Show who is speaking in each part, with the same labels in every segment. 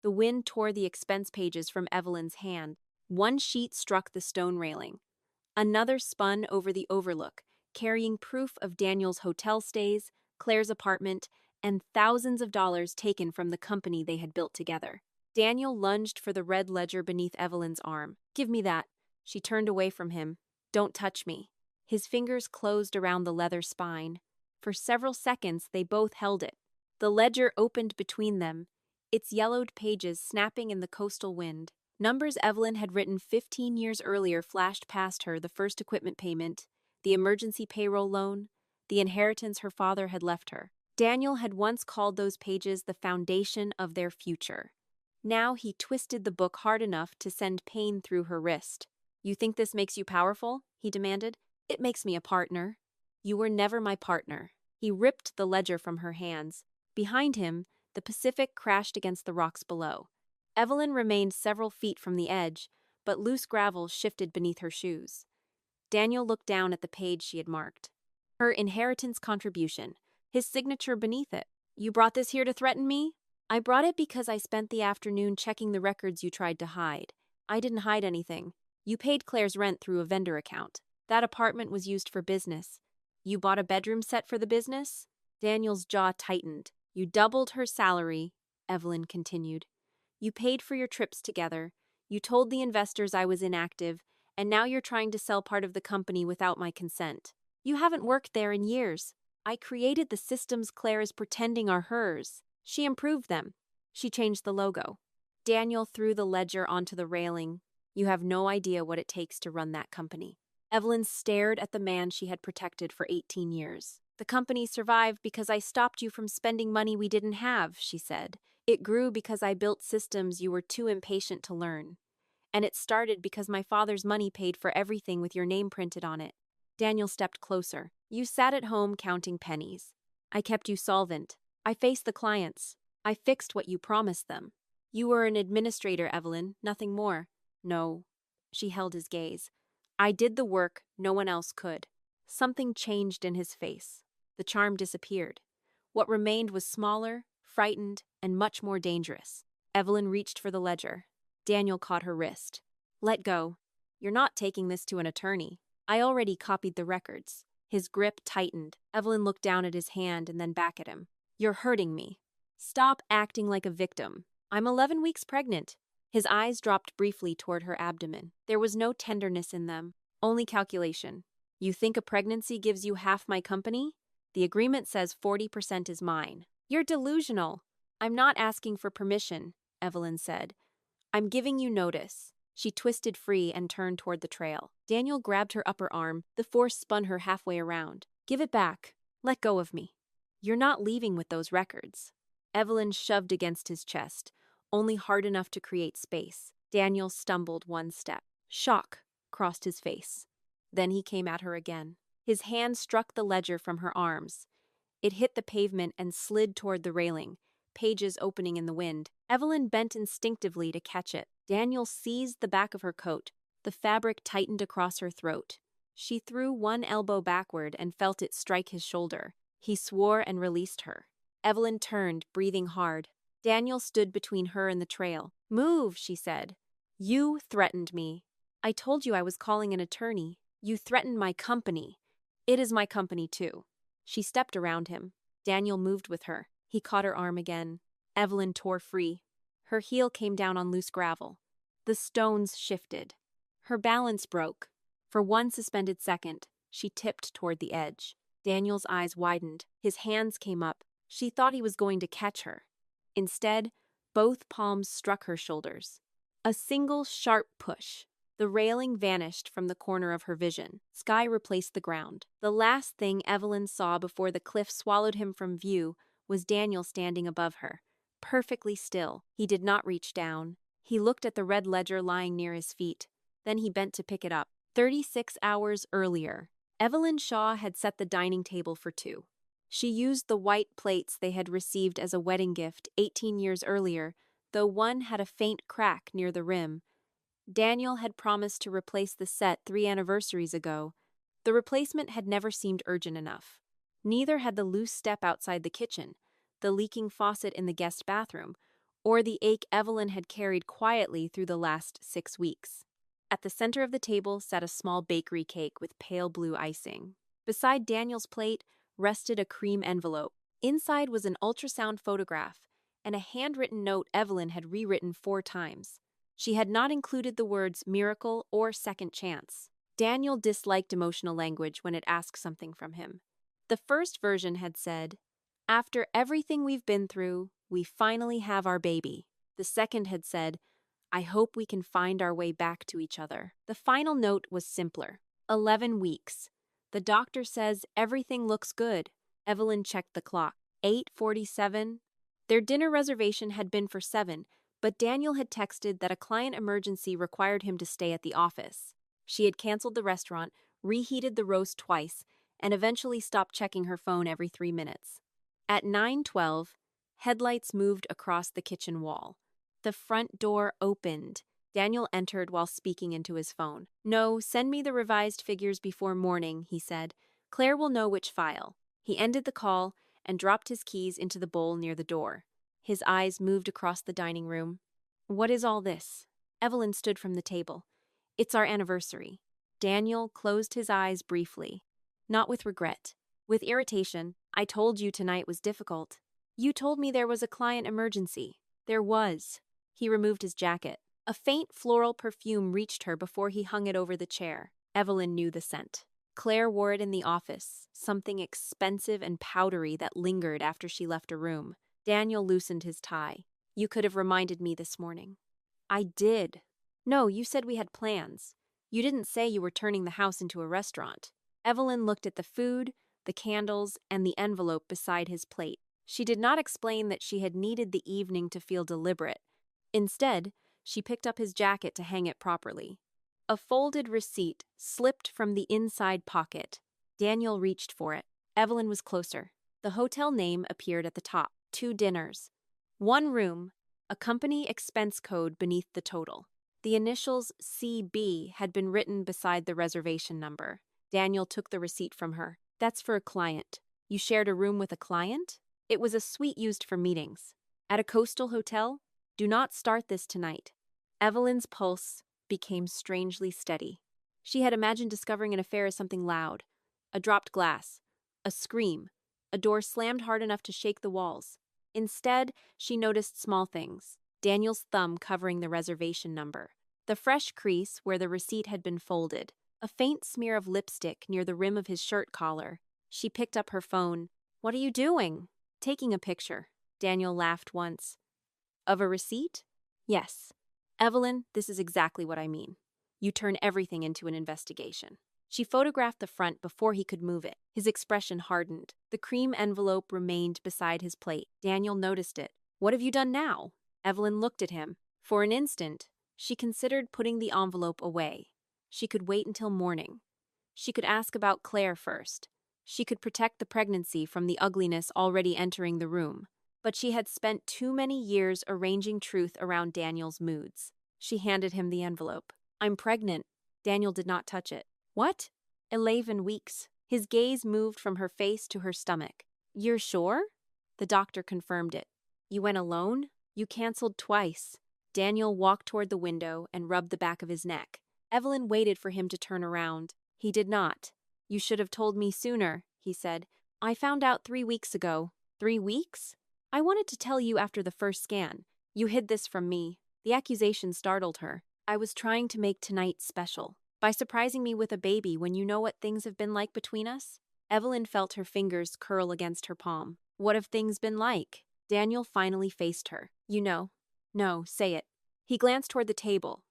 Speaker 1: The wind tore the expense pages from Evelyn's hand. One sheet struck the stone railing. Another spun over the overlook, carrying proof of Daniel's hotel stays, Claire's apartment, and thousands of dollars taken from the company they had built together. Daniel lunged for the red ledger beneath Evelyn's arm. "Give me that." She turned away from him. "Don't touch me." His fingers closed around the leather spine. For several seconds, they both held it. The ledger opened between them, its yellowed pages snapping in the coastal wind. Numbers Evelyn had written 15 years earlier flashed past her: the first equipment payment, the emergency payroll loan, the inheritance her father had left her. Daniel had once called those pages the foundation of their future. Now he twisted the book hard enough to send pain through her wrist. "You think this makes you powerful?" he demanded. "It makes me a partner." "You were never my partner." He ripped the ledger from her hands. Behind him, the Pacific crashed against the rocks below. Evelyn remained several feet from the edge, but loose gravel shifted beneath her shoes. Daniel looked down at the page she had marked. Her inheritance contribution, his signature beneath it. "You brought this here to threaten me?" "I brought it because I spent the afternoon checking the records you tried to hide." "I didn't hide anything. You paid Claire's rent through a vendor account. That apartment was used for business." "You bought a bedroom set for the business?" Daniel's jaw tightened. "You doubled her salary," Evelyn continued. "You paid for your trips together. You told the investors I was inactive, and now you're trying to sell part of the company without my consent. You haven't worked there in years. I created the systems Claire is pretending are hers. She improved them. She changed the logo." Daniel threw the ledger onto the railing. "You have no idea what it takes to run that company." Evelyn stared at the man she had protected for 18 years. "The company survived because I stopped you from spending money we didn't have," she said. "It grew because I built systems you were too impatient to learn. And it started because my father's money paid for everything with your name printed on it." Daniel stepped closer. "You sat at home counting pennies. I kept you solvent. I faced the clients. I fixed what you promised them. You were an administrator, Evelyn, nothing more." "No." She held his gaze. "I did the work no one else could." Something changed in his face. The charm disappeared. What remained was smaller, frightened, and much more dangerous. Evelyn reached for the ledger. Daniel caught her wrist. "Let go. You're not taking this to an attorney. I already copied the records." His grip tightened. Evelyn looked down at his hand and then back at him. "You're hurting me. Stop acting like a victim. I'm 11 weeks pregnant." His eyes dropped briefly toward her abdomen. There was no tenderness in them, only calculation. "You think a pregnancy gives you half my company? The agreement says 40% is mine." "You're delusional." "I'm not asking for permission," Evelyn said. "I'm giving you notice." She twisted free and turned toward the trail. Daniel grabbed her upper arm. The force spun her halfway around. "Give it back. Let go of me. You're not leaving with those records." Evelyn shoved against his chest, only hard enough to create space. Daniel stumbled one step. Shock crossed his face. Then he came at her again. His hand struck the ledger from her arms. It hit the pavement and slid toward the railing, pages opening in the wind. Evelyn bent instinctively to catch it. Daniel seized the back of her coat. The fabric tightened across her throat. She threw one elbow backward and felt it strike his shoulder. He swore and released her. Evelyn turned, breathing hard. Daniel stood between her and the trail. "Move," she said. "You threatened me. I told you I was calling an attorney. You threatened my company. It is my company too." She stepped around him. Daniel moved with her. He caught her arm again. Evelyn tore free. Her heel came down on loose gravel. The stones shifted. Her balance broke. For one suspended second, she tipped toward the edge. Daniel's eyes widened. His hands came up. She thought he was going to catch her. Instead, both palms struck her shoulders. A single sharp push. The railing vanished from the corner of her vision. Sky replaced the ground. The last thing Evelyn saw before the cliff swallowed him from view was Daniel standing above her, perfectly still. He did not reach down. He looked at the red ledger lying near his feet. Then he bent to pick it up. 36 hours earlier, Evelyn Shaw had set the dining table for two. She used the white plates they had received as a wedding gift 18 years earlier, though one had a faint crack near the rim. Daniel had promised to replace the set 3 anniversaries ago. The replacement had never seemed urgent enough. Neither had the loose step outside the kitchen, the leaking faucet in the guest bathroom, or the ache Evelyn had carried quietly through the last 6 weeks. At the center of the table sat a small bakery cake with pale blue icing. Beside Daniel's plate rested a cream envelope. Inside was an ultrasound photograph and a handwritten note Evelyn had rewritten 4 times. She had not included the words miracle or second chance. Daniel disliked emotional language when it asked something from him. The first version had said, "After everything we've been through, we finally have our baby." The second had said, "I hope we can find our way back to each other." The final note was simpler. 11 weeks. The doctor says everything looks good. Evelyn checked the clock. 8:47. Their dinner reservation had been for 7, but Daniel had texted that a client emergency required him to stay at the office. She had canceled the restaurant, reheated the roast twice, and eventually stopped checking her phone every 3 minutes. At 9:12, headlights moved across the kitchen wall. The front door opened. Daniel entered while speaking into his phone. "No, send me the revised figures before morning," he said. "Claire will know which file." He ended the call and dropped his keys into the bowl near the door. His eyes moved across the dining room. "What is all this?" Evelyn stood from the table. "It's our anniversary." Daniel closed his eyes briefly. Not with regret. With irritation. "I told you tonight was difficult." "You told me there was a client emergency." "There was." He removed his jacket. A faint floral perfume reached her before he hung it over the chair. Evelyn knew the scent. Claire wore it in the office, something expensive and powdery that lingered after she left a room. Daniel loosened his tie. "You could have reminded me this morning." "I did." "No, you said we had plans. You didn't say you were turning the house into a restaurant." Evelyn looked at the food, the candles, and the envelope beside his plate. She did not explain that she had needed the evening to feel deliberate. Instead, she picked up his jacket to hang it properly. A folded receipt slipped from the inside pocket. Daniel reached for it. Evelyn was closer. The hotel name appeared at the top. 2 dinners. 1 room, a company expense code beneath the total. The initials CB had been written beside the reservation number. Daniel took the receipt from her. "That's for a client." "You shared a room with a client?" "It was a suite used for meetings." "At a coastal hotel?" "Do not start this tonight." Evelyn's pulse became strangely steady. She had imagined discovering an affair as something loud. A dropped glass. A scream. A door slammed hard enough to shake the walls. Instead, she noticed small things. Daniel's thumb covering the reservation number. The fresh crease where the receipt had been folded. A faint smear of lipstick near the rim of his shirt collar. She picked up her phone. "What are you doing?" "Taking a picture." Daniel laughed once. "Of a receipt?" "Yes." "Evelyn, this is exactly what I mean. You turn everything into an investigation." She photographed the front before he could move it. His expression hardened. The cream envelope remained beside his plate. Daniel noticed it. "What have you done now?" Evelyn looked at him. For an instant, she considered putting the envelope away. She could wait until morning. She could ask about Claire first. She could protect the pregnancy from the ugliness already entering the room. But she had spent too many years arranging truth around Daniel's moods. She handed him the envelope. "I'm pregnant." Daniel did not touch it. "What?" 11 weeks. His gaze moved from her face to her stomach. "You're sure?" The doctor confirmed it. "You went alone?" "You canceled twice." Daniel walked toward the window and rubbed the back of his neck. Evelyn waited for him to turn around. He did not. "You should have told me sooner," he said. "I found out 3 weeks ago." 3 weeks? "I wanted to tell you after the first scan. You hid this from me." The accusation startled her. "I was trying to make tonight special. By surprising me with a baby when you know what things have been like between us?" Evelyn felt her fingers curl against her palm. "What have things been like?" Daniel finally faced her. "You know." "No, say it." He glanced toward the table,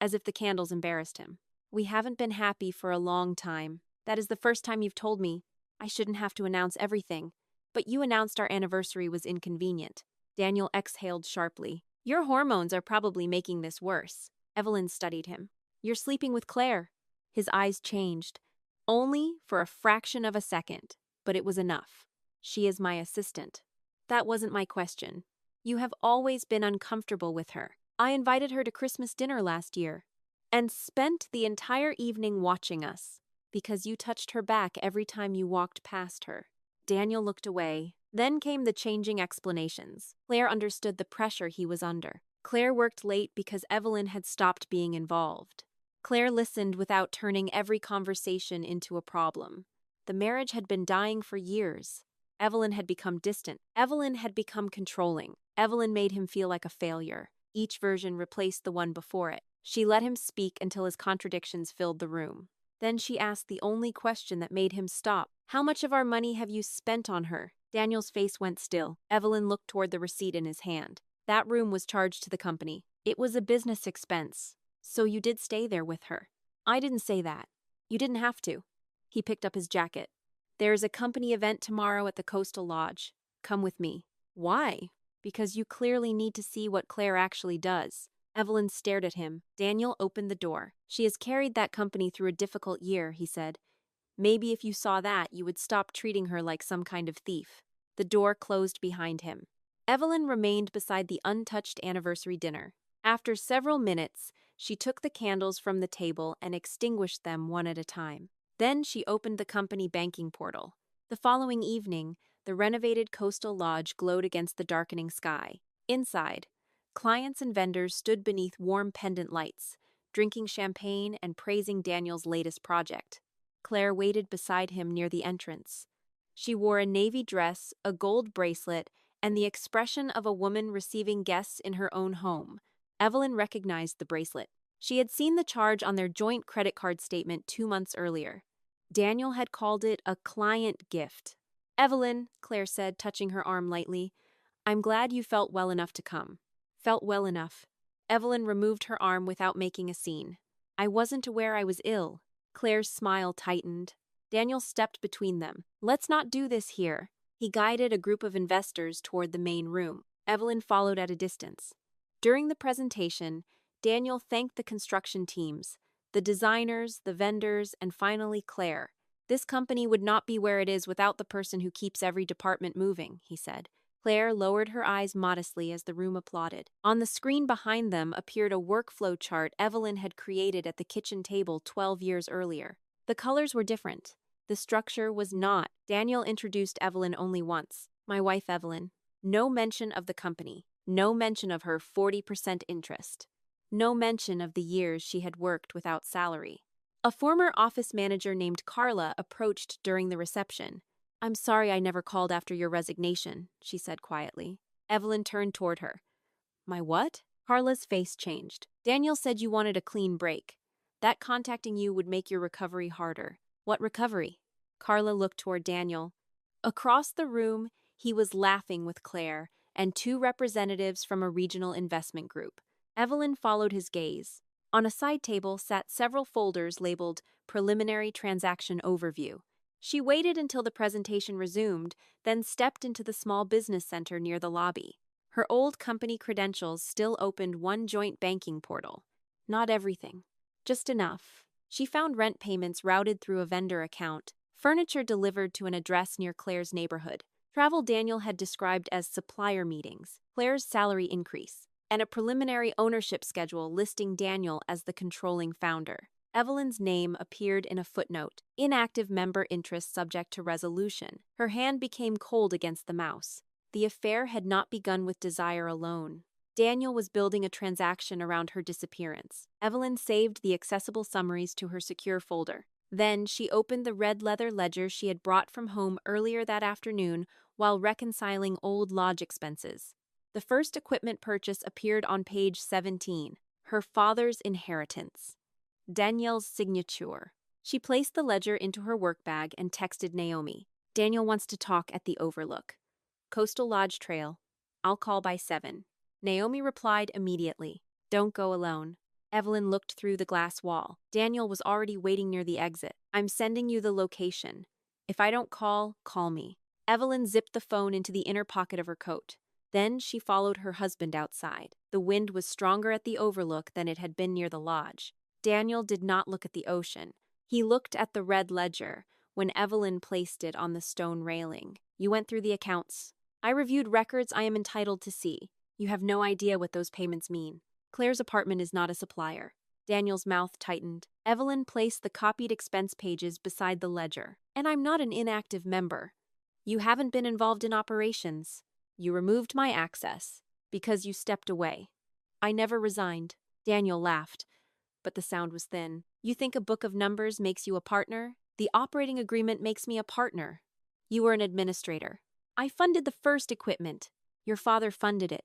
Speaker 1: as if the candles embarrassed him. "We haven't been happy for a long time. That is the first time you've told me. I shouldn't have to announce everything. But you announced our anniversary was inconvenient." Daniel exhaled sharply. "Your hormones are probably making this worse." Evelyn studied him. "You're sleeping with Claire." His eyes changed. "Only for a fraction of a second, but it was enough. She is my assistant." "That wasn't my question. You have always been uncomfortable with her. I invited her to Christmas dinner last year and spent the entire evening watching us because you touched her back every time you walked past her." Daniel looked away. Then came the changing explanations. Claire understood the pressure he was under. Claire worked late because Evelyn had stopped being involved. Claire listened without turning every conversation into a problem. The marriage had been dying for years. Evelyn had become distant. Evelyn had become controlling. Evelyn made him feel like a failure. Each version replaced the one before it. She let him speak until his contradictions filled the room. Then she asked the only question that made him stop. "How much of our money have you spent on her?" Daniel's face went still. Evelyn looked toward the receipt in his hand. "That room was charged to the company. It was a business expense. So you did stay there with her." "I didn't say that. You didn't have to." He picked up his jacket. "There is a company event tomorrow at the Coastal Lodge. Come with me." "Why?" "Because you clearly need to see what Claire actually does." Evelyn stared at him. Daniel opened the door. "She has carried that company through a difficult year," he said. "Maybe if you saw that, you would stop treating her like some kind of thief." The door closed behind him. Evelyn remained beside the untouched anniversary dinner. After several minutes, she took the candles from the table and extinguished them one at a time. Then she opened the company banking portal. The following evening, the renovated Coastal Lodge glowed against the darkening sky. Inside, clients and vendors stood beneath warm pendant lights, drinking champagne and praising Daniel's latest project. Claire waited beside him near the entrance. She wore a navy dress, a gold bracelet, and the expression of a woman receiving guests in her own home. Evelyn recognized the bracelet. She had seen the charge on their joint credit card statement 2 months earlier. Daniel had called it a client gift. "Evelyn," Claire said, touching her arm lightly, "I'm glad you felt well enough to come." "Felt well enough." Evelyn removed her arm without making a scene. "I wasn't aware I was ill." Claire's smile tightened. Daniel stepped between them. "Let's not do this here." He guided a group of investors toward the main room. Evelyn followed at a distance. During the presentation, Daniel thanked the construction teams, the designers, the vendors, and finally Claire. "This company would not be where it is without the person who keeps every department moving," he said. Claire lowered her eyes modestly as the room applauded. On the screen behind them appeared a workflow chart Evelyn had created at the kitchen table 12 years earlier. The colors were different. The structure was not. Daniel introduced Evelyn only once. "My wife, Evelyn." No mention of the company. No mention of her 40% interest. No mention of the years she had worked without salary. A former office manager named Carla approached during the reception. "I'm sorry I never called after your resignation," she said quietly. Evelyn turned toward her. "My what?" Carla's face changed. "Daniel said you wanted a clean break. That contacting you would make your recovery harder." "What recovery?" Carla looked toward Daniel. Across the room, he was laughing with Claire and 2 representatives from a regional investment group. Evelyn followed his gaze. On a side table sat several folders labeled Preliminary Transaction Overview. She waited until the presentation resumed, then stepped into the small business center near the lobby. Her old company credentials still opened one joint banking portal. Not everything. Just enough. She found rent payments routed through a vendor account, furniture delivered to an address near Claire's neighborhood, travel Daniel had described as supplier meetings, Claire's salary increase, and a preliminary ownership schedule listing Daniel as the controlling founder. Evelyn's name appeared in a footnote, "Inactive member interest subject to resolution." Her hand became cold against the mouse. The affair had not begun with desire alone. Daniel was building a transaction around her disappearance. Evelyn saved the accessible summaries to her secure folder. Then she opened the red leather ledger she had brought from home earlier that afternoon while reconciling old lodge expenses. The first equipment purchase appeared on page 17, her father's inheritance. Danielle's signature. She placed the ledger into her work bag and texted Naomi. "Daniel wants to talk at the Overlook. Coastal Lodge Trail. I'll call by 7. Naomi replied immediately. "Don't go alone." Evelyn looked through the glass wall. Daniel was already waiting near the exit. "I'm sending you the location. If I don't call, call me." Evelyn zipped the phone into the inner pocket of her coat. Then she followed her husband outside. The wind was stronger at the Overlook than it had been near the lodge. Daniel did not look at the ocean. He looked at the red ledger when Evelyn placed it on the stone railing. "You went through the accounts. I reviewed records I am entitled to see. You have no idea what those payments mean. Claire's apartment is not a supplier." Daniel's mouth tightened. Evelyn placed the copied expense pages beside the ledger. "And I'm not an inactive member. You haven't been involved in operations. You removed my access because you stepped away. I never resigned. Daniel laughed, but the sound was thin. You think a book of numbers makes you a partner? The operating agreement makes me a partner. You were an administrator. I funded the first equipment. Your father funded it.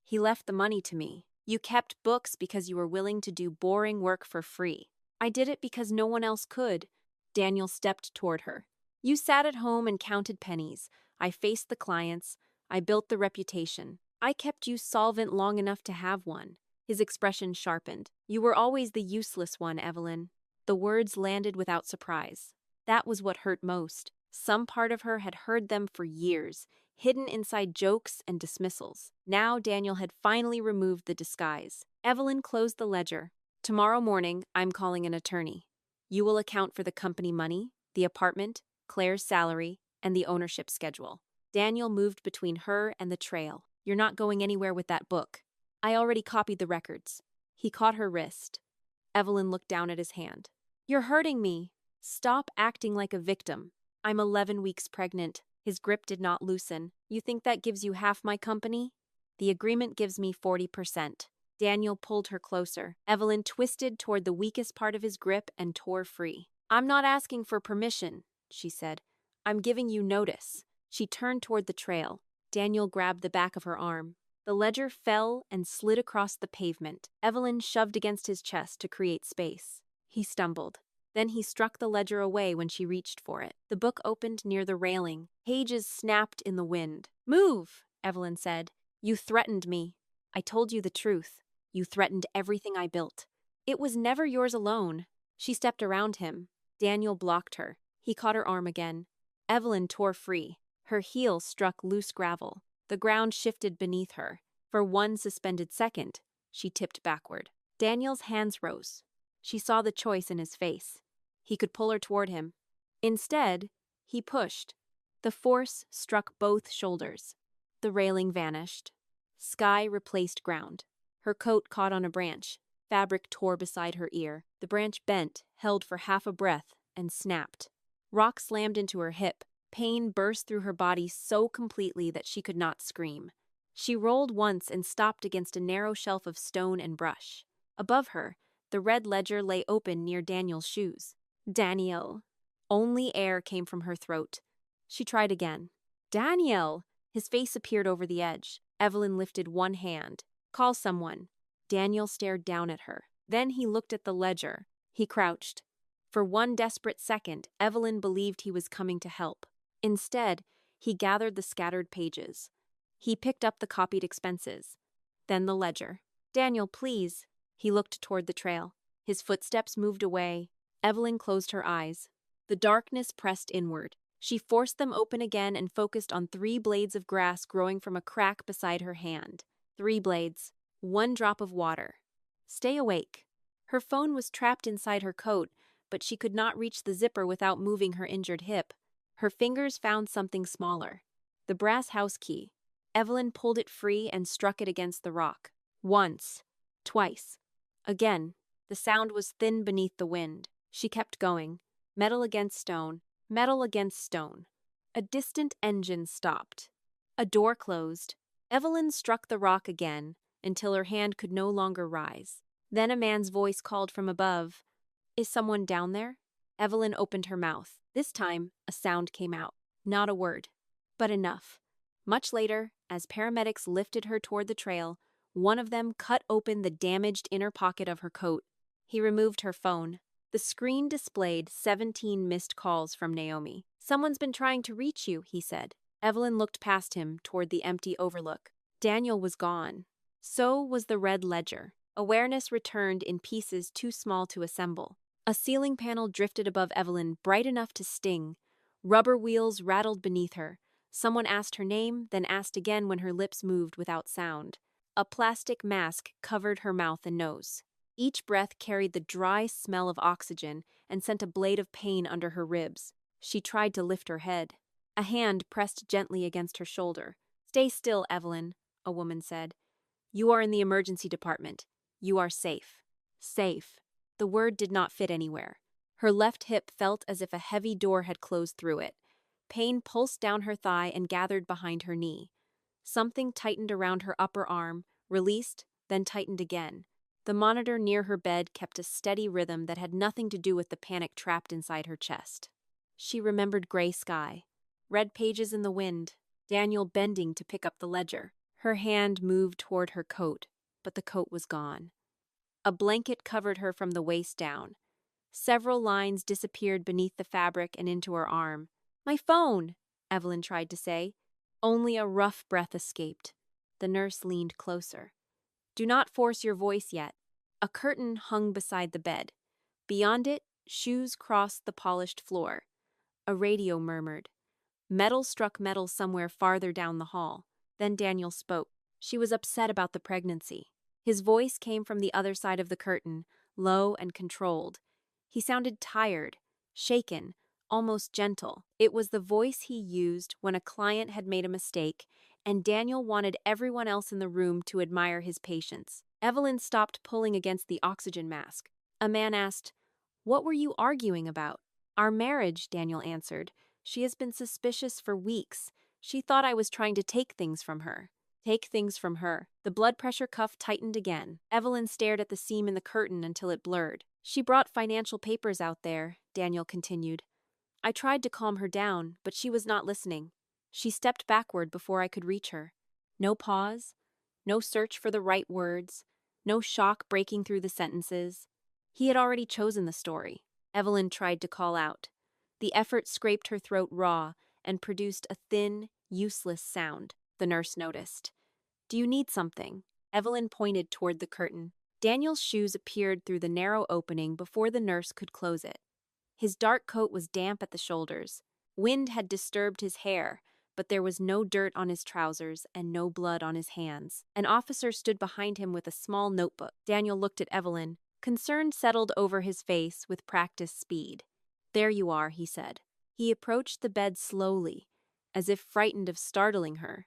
Speaker 1: He left the money to me. You kept books because you were willing to do boring work for free. I did it because no one else could. Daniel stepped toward her. You sat at home and counted pennies. I faced the clients. I built the reputation. I kept you solvent long enough to have one. His expression sharpened. You were always the useless one, Evelyn. The words landed without surprise. That was what hurt most. Some part of her had heard them for years, hidden inside jokes and dismissals. Now Daniel had finally removed the disguise. Evelyn closed the ledger. Tomorrow morning, I'm calling an attorney. You will account for the company money, the apartment, Claire's salary, and the ownership schedule. Daniel moved between her and the trail. You're not going anywhere with that book. I already copied the records. He caught her wrist. Evelyn looked down at his hand. You're hurting me. Stop acting like a victim. I'm 11 weeks pregnant. His grip did not loosen. You think that gives you half my company? The agreement gives me 40%. Daniel pulled her closer. Evelyn twisted toward the weakest part of his grip and tore free. I'm not asking for permission, she said. I'm giving you notice. She turned toward the trail. Daniel grabbed the back of her arm. The ledger fell and slid across the pavement. Evelyn shoved against his chest to create space. He stumbled. Then he struck the ledger away when she reached for it. The book opened near the railing. Pages snapped in the wind. Move, Evelyn said. You threatened me. I told you the truth. You threatened everything I built. It was never yours alone. She stepped around him. Daniel blocked her. He caught her arm again. Evelyn tore free. Her heel struck loose gravel. The ground shifted beneath her. For one suspended second, she tipped backward. Daniel's hands rose. She saw the choice in his face. He could pull her toward him. Instead, he pushed. The force struck both shoulders. The railing vanished. Sky replaced ground. Her coat caught on a branch. Fabric tore beside her ear. The branch bent, held for half a breath, and snapped. Rock slammed into her hip. Pain burst through her body so completely that she could not scream. She rolled once and stopped against a narrow shelf of stone and brush. Above her, the red ledger lay open near Daniel's shoes. Daniel. Only air came from her throat. She tried again. Daniel! His face appeared over the edge. Evelyn lifted one hand. Call someone. Daniel stared down at her. Then he looked at the ledger. He crouched. For one desperate second, Evelyn believed he was coming to help. Instead, he gathered the scattered pages. He picked up the copied expenses. Then the ledger. Daniel, please. He looked toward the trail. His footsteps moved away. Evelyn closed her eyes. The darkness pressed inward. She forced them open again and focused on 3 blades of grass growing from a crack beside her hand. 3 blades. 1 drop of water. Stay awake. Her phone was trapped inside her coat, but she could not reach the zipper without moving her injured hip. Her fingers found something smaller. The brass house key. Evelyn pulled it free and struck it against the rock. Once. Twice. Again. The sound was thin beneath the wind. She kept going. Metal against stone. Metal against stone. A distant engine stopped. A door closed. Evelyn struck the rock again until her hand could no longer rise. Then a man's voice called from above. Is someone down there? Evelyn opened her mouth. This time, a sound came out. Not a word, but enough. Much later, as paramedics lifted her toward the trail, one of them cut open the damaged inner pocket of her coat. He removed her phone. The screen displayed 17 missed calls from Naomi. Someone's been trying to reach you, he said. Evelyn looked past him toward the empty overlook. Daniel was gone. So was the red ledger. Awareness returned in pieces too small to assemble. A ceiling panel drifted above Evelyn, bright enough to sting. Rubber wheels rattled beneath her. Someone asked her name, then asked again when her lips moved without sound. A plastic mask covered her mouth and nose. Each breath carried the dry smell of oxygen and sent a blade of pain under her ribs. She tried to lift her head. A hand pressed gently against her shoulder. Stay still, Evelyn, a woman said. You are in the emergency department. You are safe. Safe. The word did not fit anywhere. Her left hip felt as if a heavy door had closed through it. Pain pulsed down her thigh and gathered behind her knee. Something tightened around her upper arm, released, then tightened again. The monitor near her bed kept a steady rhythm that had nothing to do with the panic trapped inside her chest. She remembered gray sky, red pages in the wind, Daniel bending to pick up the ledger. Her hand moved toward her coat, but the coat was gone. A blanket covered her from the waist down. Several lines disappeared beneath the fabric and into her arm. "My phone," Evelyn tried to say. Only a rough breath escaped. The nurse leaned closer. "Do not force your voice yet." A curtain hung beside the bed. Beyond it, shoes crossed the polished floor. A radio murmured. Metal struck metal somewhere farther down the hall. Then Daniel spoke. She was upset about the pregnancy. His voice came from the other side of the curtain, low and controlled. He sounded tired, shaken, almost gentle. It was the voice he used when a client had made a mistake, and Daniel wanted everyone else in the room to admire his patience. Evelyn stopped pulling against the oxygen mask. A man asked, "What were you arguing about?" "Our marriage," Daniel answered. "She has been suspicious for weeks. She thought I was trying to take things from her." Take things from her. The blood pressure cuff tightened again. Evelyn stared at the seam in the curtain until it blurred. "She brought financial papers out there," Daniel continued. "I tried to calm her down, but she was not listening. She stepped backward before I could reach her. No pause, no search for the right words, no shock breaking through the sentences. He had already chosen the story." Evelyn tried to call out. The effort scraped her throat raw and produced a thin, useless sound. The nurse noticed. "Do you need something?" Evelyn pointed toward the curtain. Daniel's shoes appeared through the narrow opening before the nurse could close it. His dark coat was damp at the shoulders. Wind had disturbed his hair, but there was no dirt on his trousers and no blood on his hands. An officer stood behind him with a small notebook. Daniel looked at Evelyn. Concern settled over his face with practiced speed. "There you are," he said. He approached the bed slowly, as if frightened of startling her.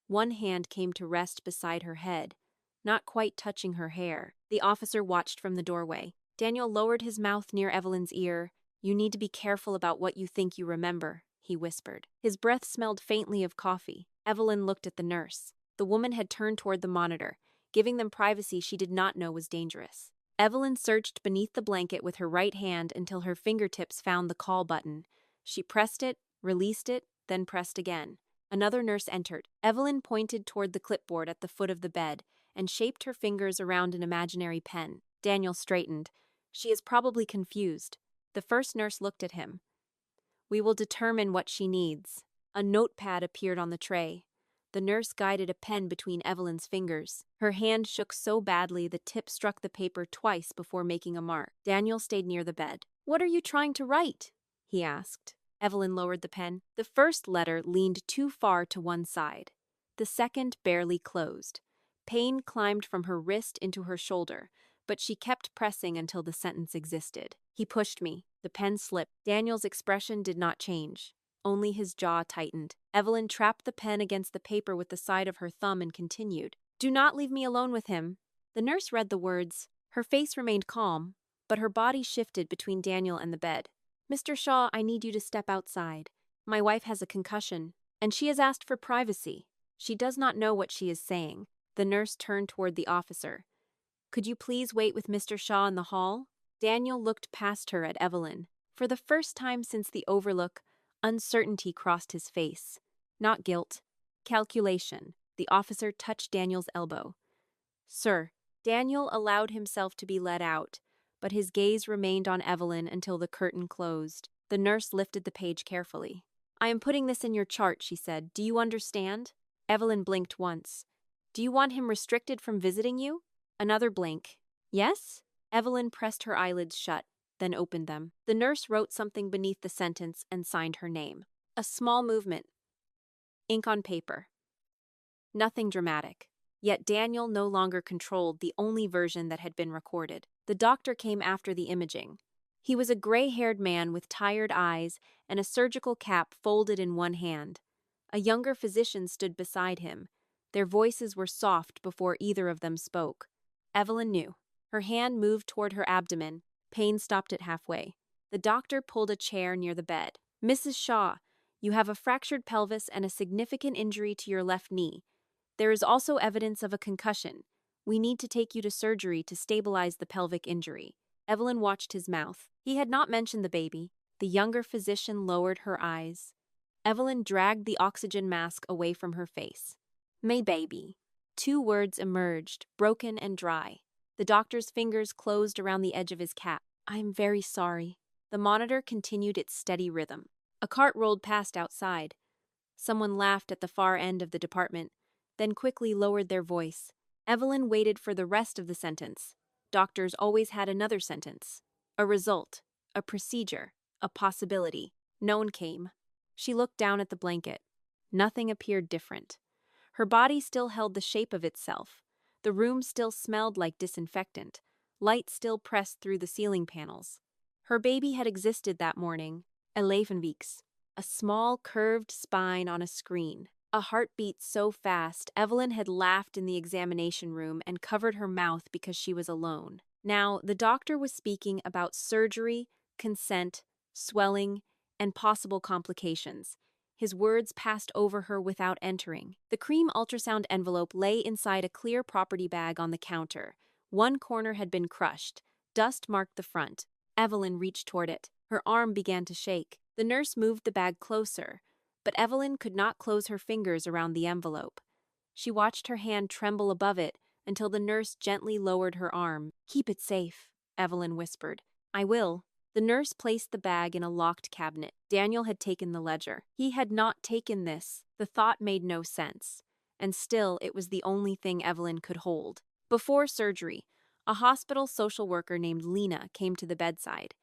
Speaker 1: One hand came to rest beside her head, not quite touching her hair. The officer watched from the doorway. Daniel lowered his mouth near Evelyn's ear. "You need to be careful about what you think you remember," he whispered. His breath smelled faintly of coffee. Evelyn looked at the nurse. The woman had turned toward the monitor, giving them privacy she did not know was dangerous. Evelyn searched beneath the blanket with her right hand until her fingertips found the call button. She pressed it, released it, then pressed again. Another nurse entered. Evelyn pointed toward the clipboard at the foot of the bed and shaped her fingers around an imaginary pen. Daniel straightened. "She is probably confused." The first nurse looked at him. "We will determine what she needs." A notepad appeared on the tray. The nurse guided a pen between Evelyn's fingers. Her hand shook so badly the tip struck the paper twice before making a mark. Daniel stayed near the bed. "What are you trying to write?" he asked. Evelyn lowered the pen. The first letter leaned too far to one side. The second barely closed. Pain climbed from her wrist into her shoulder, but she kept pressing until the sentence existed. "He pushed me." The pen slipped. Daniel's expression did not change. Only his jaw tightened. Evelyn trapped the pen against the paper with the side of her thumb and continued. "Do not leave me alone with him." The nurse read the words. Her face remained calm, but her body shifted between Daniel and the bed. "Mr. Shaw, I need you to step outside. My wife has a concussion, and she has asked for privacy. She does not know what she is saying." The nurse turned toward the officer. "Could you please wait with Mr. Shaw in the hall?" Daniel looked past her at Evelyn. For the first time since the overlook, uncertainty crossed his face. Not guilt. Calculation. The officer touched Daniel's elbow. "Sir." Daniel allowed himself to be let out, but his gaze remained on Evelyn until the curtain closed. The nurse lifted the page carefully. "I am putting this in your chart," she said. "Do you understand?" Evelyn blinked once. "Do you want him restricted from visiting you?" Another blink. "Yes?" Evelyn pressed her eyelids shut, then opened them. The nurse wrote something beneath the sentence and signed her name. A small movement. Ink on paper. Nothing dramatic. Yet Daniel no longer controlled the only version that had been recorded. The doctor came after the imaging. He was a gray-haired man with tired eyes and a surgical cap folded in one hand. A younger physician stood beside him. Their voices were soft before either of them spoke. Evelyn knew. Her hand moved toward her abdomen. Pain stopped it halfway. The doctor pulled a chair near the bed. "Mrs. Shaw, You have a fractured pelvis and a significant injury to your left knee. There is also evidence of a concussion. We need to take you to surgery to stabilize the pelvic injury. Evelyn watched his mouth. He had not mentioned the baby. The younger physician lowered her eyes. Evelyn dragged the oxygen mask away from her face. "My baby." 2 words emerged, broken and dry. The doctor's fingers closed around the edge of his cap. "I am very sorry." The monitor continued its steady rhythm. A cart rolled past outside. Someone laughed at the far end of the department, then quickly lowered their voice. Evelyn waited for the rest of the sentence. Doctors always had another sentence. A result, a procedure, a possibility. None came. She looked down at the blanket. Nothing appeared different. Her body still held the shape of itself. The room still smelled like disinfectant. Light still pressed through the ceiling panels. Her baby had existed that morning. 11 weeks. A small, curved spine on a screen. A heartbeat so fast, Evelyn had laughed in the examination room and covered her mouth because she was alone. Now, the doctor was speaking about surgery, consent, swelling, and possible complications. His words passed over her without entering. The cream ultrasound envelope lay inside a clear property bag on the counter. One corner had been crushed. Dust marked the front. Evelyn reached toward it. Her arm began to shake. The nurse moved the bag closer, but Evelyn could not close her fingers around the envelope. She watched her hand tremble above it until the nurse gently lowered her arm. "Keep it safe," Evelyn whispered. "I will." The nurse placed the bag in a locked cabinet. Daniel had taken the ledger. He had not taken this. The thought made no sense. And still, it was the only thing Evelyn could hold. Before surgery, a hospital social worker named Lena came to the bedside.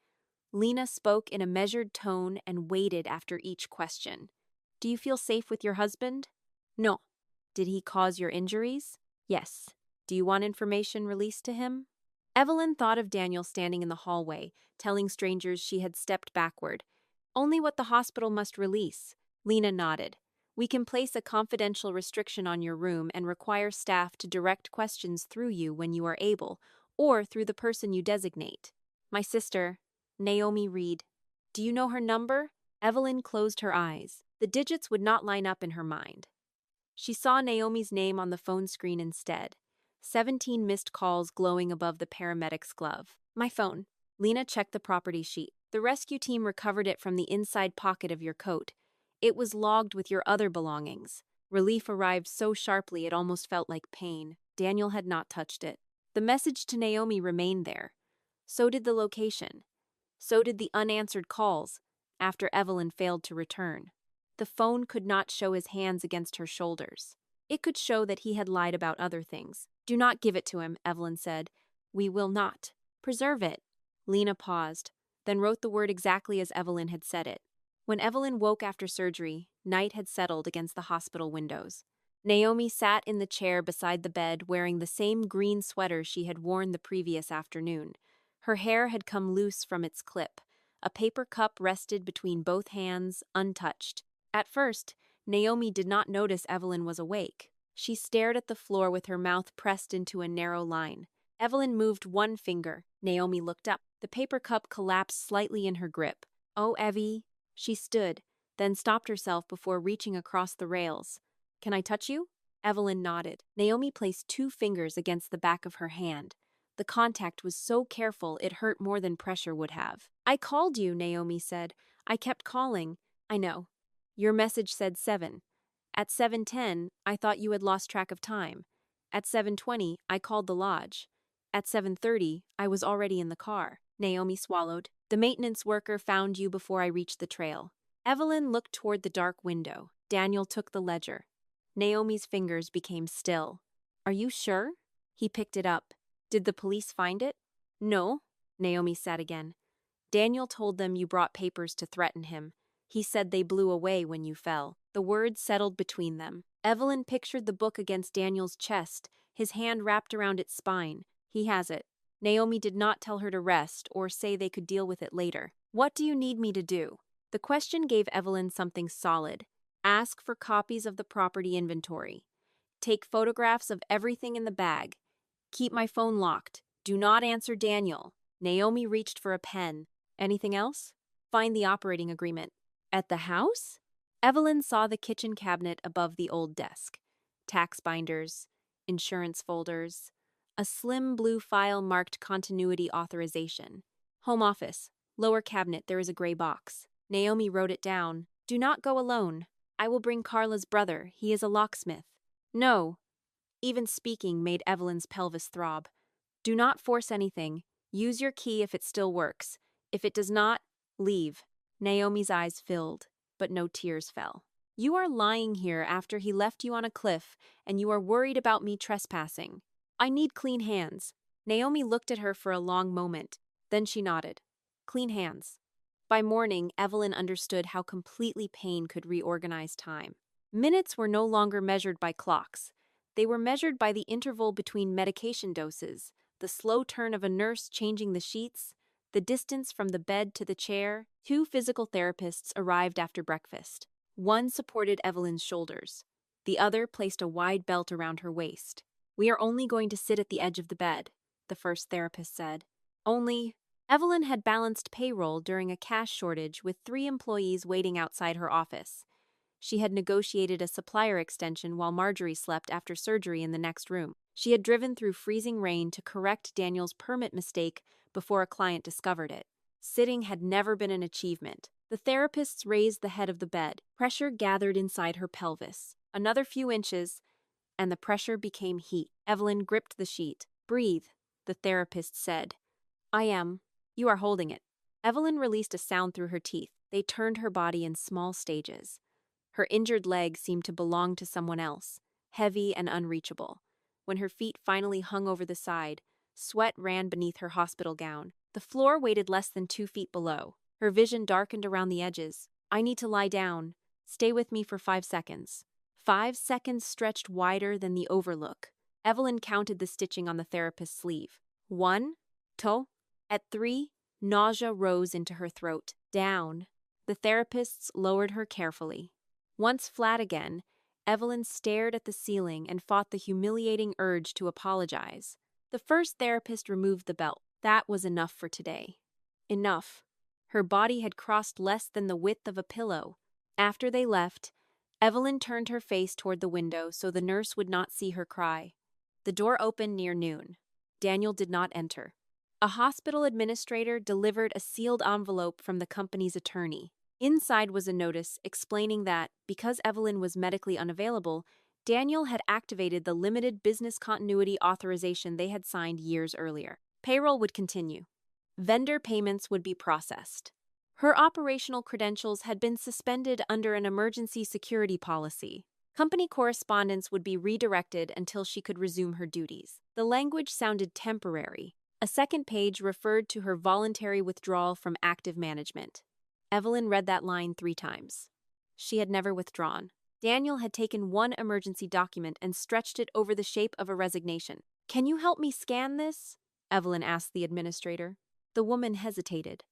Speaker 1: Lena spoke in a measured tone and waited after each question. "Do you feel safe with your husband?" "No." "Did he cause your injuries?" "Yes." "Do you want information released to him?" Evelyn thought of Daniel standing in the hallway, telling strangers she had stepped backward. "Only what the hospital must release." Lena nodded. "We can place a confidential restriction on your room and require staff to direct questions through you when you are able, or through the person you designate." "My sister, Naomi Reed." "Do you know her number?" Evelyn closed her eyes. The digits would not line up in her mind. She saw Naomi's name on the phone screen instead. 17 missed calls glowing above the paramedic's glove. "My phone." Lena checked the property sheet. "The rescue team recovered it from the inside pocket of your coat. It was logged with your other belongings." Relief arrived so sharply it almost felt like pain. Daniel had not touched it. The message to Naomi remained there. So did the location. So did the unanswered calls after Evelyn failed to return. The phone could not show his hands against her shoulders. It could show that he had lied about other things. "Do not give it to him," Evelyn said. "We will not. Preserve it." Lena paused, then wrote the word exactly as Evelyn had said it. When Evelyn woke after surgery, night had settled against the hospital windows. Naomi sat in the chair beside the bed wearing the same green sweater she had worn the previous afternoon. Her hair had come loose from its clip. A paper cup rested between both hands, untouched. At first, Naomi did not notice Evelyn was awake. She stared at the floor with her mouth pressed into a narrow line. Evelyn moved one finger. Naomi looked up. The paper cup collapsed slightly in her grip. "Oh, Evie." She stood, then stopped herself before reaching across the rails. "Can I touch you?" Evelyn nodded. Naomi placed 2 fingers against the back of her hand. The contact was so careful it hurt more than pressure would have. "I called you," Naomi said. "I kept calling." "I know. Your message said 7. At 7:10, I thought you had lost track of time. At 7:20, I called the lodge. At 7:30, I was already in the car." Naomi swallowed. "The maintenance worker found you before I reached the trail." Evelyn looked toward the dark window. Daniel took the ledger. Naomi's fingers became still. "Are you sure?" He picked it up. "Did the police find it?" "No." Naomi said again. "Daniel told them you brought papers to threaten him. He said they blew away when you fell." The words settled between them. Evelyn pictured the book against Daniel's chest, his hand wrapped around its spine. "He has it." Naomi did not tell her to rest or say they could deal with it later. "What do you need me to do?" The question gave Evelyn something solid. Ask for copies of the property inventory. Take photographs of everything in the bag. Keep my phone locked. Do not answer Daniel. Naomi reached for a pen. "Anything else?" "Find the operating agreement." "At the house?" Evelyn saw the kitchen cabinet above the old desk. Tax binders, insurance folders, a slim blue file marked continuity authorization. Home office, lower cabinet, there is a gray box. Naomi wrote it down. Do not go alone. I will bring Carla's brother. He is a locksmith. No. Even speaking made Evelyn's pelvis throb. Do not force anything. Use your key if it still works. If it does not, leave. Naomi's eyes filled, but no tears fell. You are lying here after he left you on a cliff, and you are worried about me trespassing. I need clean hands. Naomi looked at her for a long moment. Then she nodded. Clean hands. By morning, Evelyn understood how completely pain could reorganize time. Minutes were no longer measured by clocks. They were measured by the interval between medication doses, the slow turn of a nurse changing the sheets, the distance from the bed to the chair. 2 physical therapists arrived after breakfast. One supported Evelyn's shoulders. The other placed a wide belt around her waist. We are only going to sit at the edge of the bed, the first therapist said. Only, Evelyn had balanced payroll during a cash shortage with 3 employees waiting outside her office. She had negotiated a supplier extension while Marjorie slept after surgery in the next room. She had driven through freezing rain to correct Daniel's permit mistake before a client discovered it. Sitting had never been an achievement. The therapists raised the head of the bed. Pressure gathered inside her pelvis. Another few inches, and the pressure became heat. Evelyn gripped the sheet. Breathe, the therapist said. I am. You are holding it. Evelyn released a sound through her teeth. They turned her body in small stages. Her injured leg seemed to belong to someone else, heavy and unreachable. When her feet finally hung over the side, sweat ran beneath her hospital gown. The floor weighted less than 2 feet below. Her vision darkened around the edges. I need to lie down. Stay with me for 5 seconds. 5 seconds stretched wider than the overlook. Evelyn counted the stitching on the therapist's sleeve. 1, 2. At 3, nausea rose into her throat. Down. The therapists lowered her carefully. Once flat again, Evelyn stared at the ceiling and fought the humiliating urge to apologize. The first therapist removed the belt. That was enough for today. Enough. Her body had crossed less than the width of a pillow. After they left, Evelyn turned her face toward the window so the nurse would not see her cry. The door opened near noon. Daniel did not enter. A hospital administrator delivered a sealed envelope from the company's attorney. Inside was a notice explaining that, because Evelyn was medically unavailable, Daniel had activated the limited business continuity authorization they had signed years earlier. Payroll would continue. Vendor payments would be processed. Her operational credentials had been suspended under an emergency security policy. Company correspondence would be redirected until she could resume her duties. The language sounded temporary. A second page referred to her voluntary withdrawal from active management. Evelyn read that line 3 times. She had never withdrawn. Daniel had taken one emergency document and stretched it over the shape of a resignation. Can you help me scan this? Evelyn asked the administrator. The woman hesitated.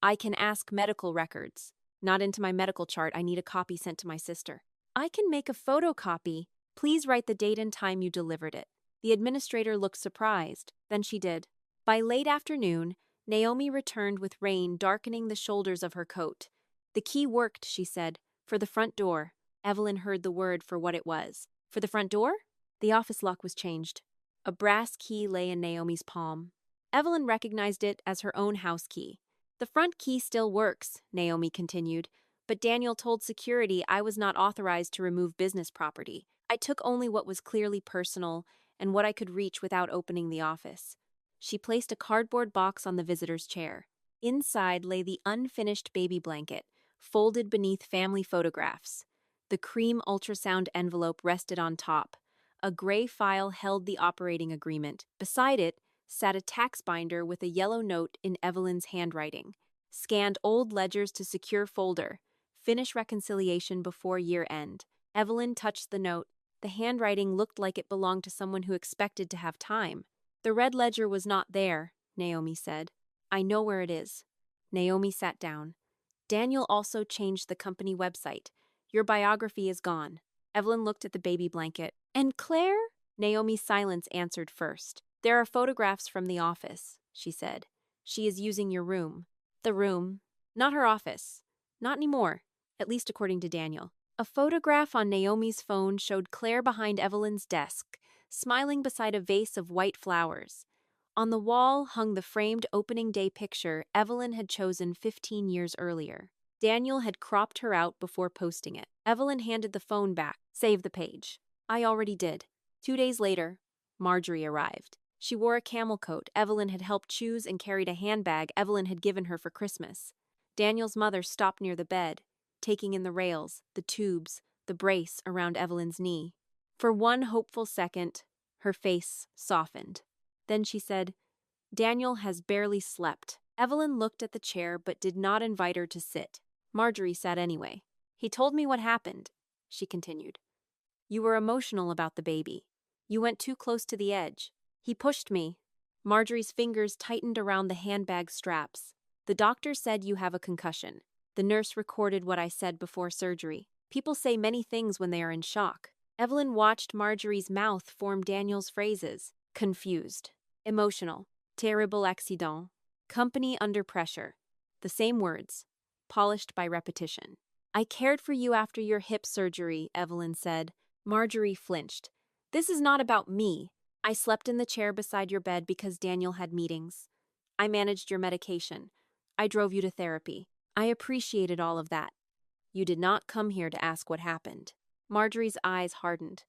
Speaker 1: I can ask medical records. Not into my medical chart. I need a copy sent to my sister. I can make a photocopy. Please write the date and time you delivered it. The administrator looked surprised. Then she did. By late afternoon, Naomi returned with rain darkening the shoulders of her coat. The key worked, she said, for the front door. Evelyn heard the word for what it was. For the front door? The office lock was changed. A brass key lay in Naomi's palm. Evelyn recognized it as her own house key. The front key still works, Naomi continued, but Daniel told security I was not authorized to remove business property. I took only what was clearly personal and what I could reach without opening the office. She placed a cardboard box on the visitor's chair. Inside lay the unfinished baby blanket, folded beneath family photographs. The cream ultrasound envelope rested on top. A gray file held the operating agreement. Beside it sat a tax binder with a yellow note in Evelyn's handwriting. Scanned old ledgers to secure folder. Finish reconciliation before year end. Evelyn touched the note. The handwriting looked like it belonged to someone who expected to have time. The red ledger was not there, Naomi said. I know where it is. Naomi sat down. Daniel also changed the company website. Your biography is gone. Evelyn looked at the baby blanket. And Claire? Naomi's silence answered first. There are photographs from the office, she said. She is using your room. The room. Not her office. Not anymore, at least according to Daniel. A photograph on Naomi's phone showed Claire behind Evelyn's desk, smiling beside a vase of white flowers. On the wall hung the framed opening day picture Evelyn had chosen 15 years earlier. Daniel had cropped her out before posting it. Evelyn handed the phone back. Save the page. I already did. 2 days later, Marjorie arrived. She wore a camel coat Evelyn had helped choose and carried a handbag Evelyn had given her for Christmas. Daniel's mother stopped near the bed, taking in the rails, the tubes, the brace around Evelyn's knee. For one hopeful second, her face softened. Then she said, "Daniel has barely slept." Evelyn looked at the chair but did not invite her to sit. Marjorie sat anyway. "He told me what happened," she continued. "You were emotional about the baby. You went too close to the edge. He pushed me." Marjorie's fingers tightened around the handbag straps. "The doctor said you have a concussion. The nurse recorded what I said before surgery. People say many things when they are in shock." Evelyn watched Marjorie's mouth form Daniel's phrases. Confused. Emotional. Terrible accident. Company under pressure. The same words, polished by repetition. "I cared for you after your hip surgery," Evelyn said. Marjorie flinched. "This is not about me. I slept in the chair beside your bed because Daniel had meetings. I managed your medication. I drove you to therapy. I appreciated all of that. You did not come here to ask what happened." Marjorie's eyes hardened.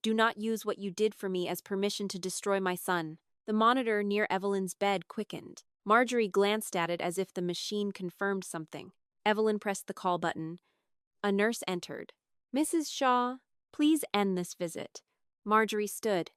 Speaker 1: "Do not use what you did for me as permission to destroy my son." The monitor near Evelyn's bed quickened. Marjorie glanced at it as if the machine confirmed something. Evelyn pressed the call button. A nurse entered. "Mrs. Shaw, please end this visit." Marjorie stood.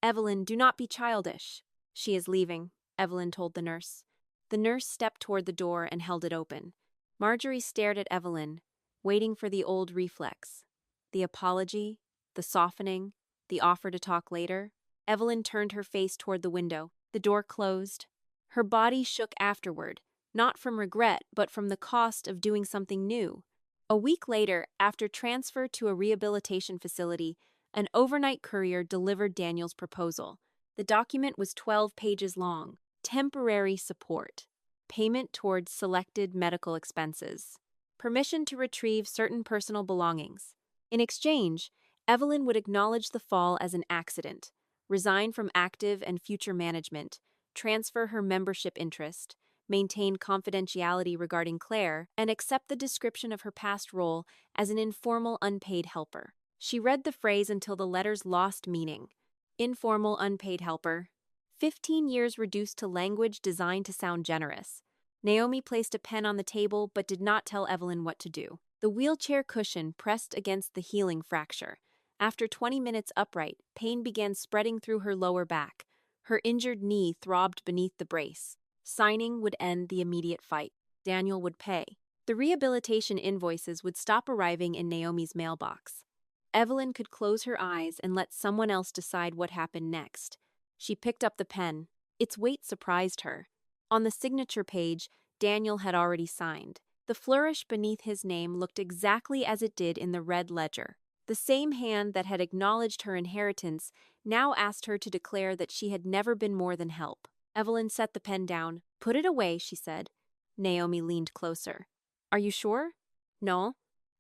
Speaker 1: "Evelyn, do not be childish." "She is leaving," Evelyn told the nurse. The nurse stepped toward the door and held it open. Marjorie stared at Evelyn, waiting for the old reflex. The apology, the softening, the offer to talk later. Evelyn turned her face toward the window. The door closed. Her body shook afterward, not from regret, but from the cost of doing something new. A week later, after transfer to a rehabilitation facility, an overnight courier delivered Daniel's proposal. The document was 12 pages long. Temporary support. Payment towards selected medical expenses. Permission to retrieve certain personal belongings. In exchange, Evelyn would acknowledge the fall as an accident, resign from active and future management, transfer her membership interest, maintain confidentiality regarding Claire, and accept the description of her past role as an informal unpaid helper. She read the phrase until the letters lost meaning. Informal unpaid helper. 15 years reduced to language designed to sound generous. Naomi placed a pen on the table but did not tell Evelyn what to do. The wheelchair cushion pressed against the healing fracture. After 20 minutes upright, pain began spreading through her lower back. Her injured knee throbbed beneath the brace. Signing would end the immediate fight. Daniel would pay. The rehabilitation invoices would stop arriving in Naomi's mailbox. Evelyn could close her eyes and let someone else decide what happened next. She picked up the pen. Its weight surprised her. On the signature page, Daniel had already signed. The flourish beneath his name looked exactly as it did in the red ledger. The same hand that had acknowledged her inheritance now asked her to declare that she had never been more than help. Evelyn set the pen down. "Put it away," she said. Naomi leaned closer. "Are you sure?" "No."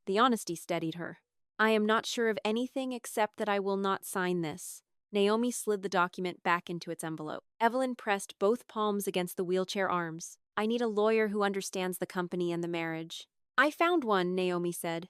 Speaker 1: The honesty steadied her. "I am not sure of anything except that I will not sign this." Naomi slid the document back into its envelope. Evelyn pressed both palms against the wheelchair arms. "I need a lawyer who understands the company and the marriage." "I found one," Naomi said.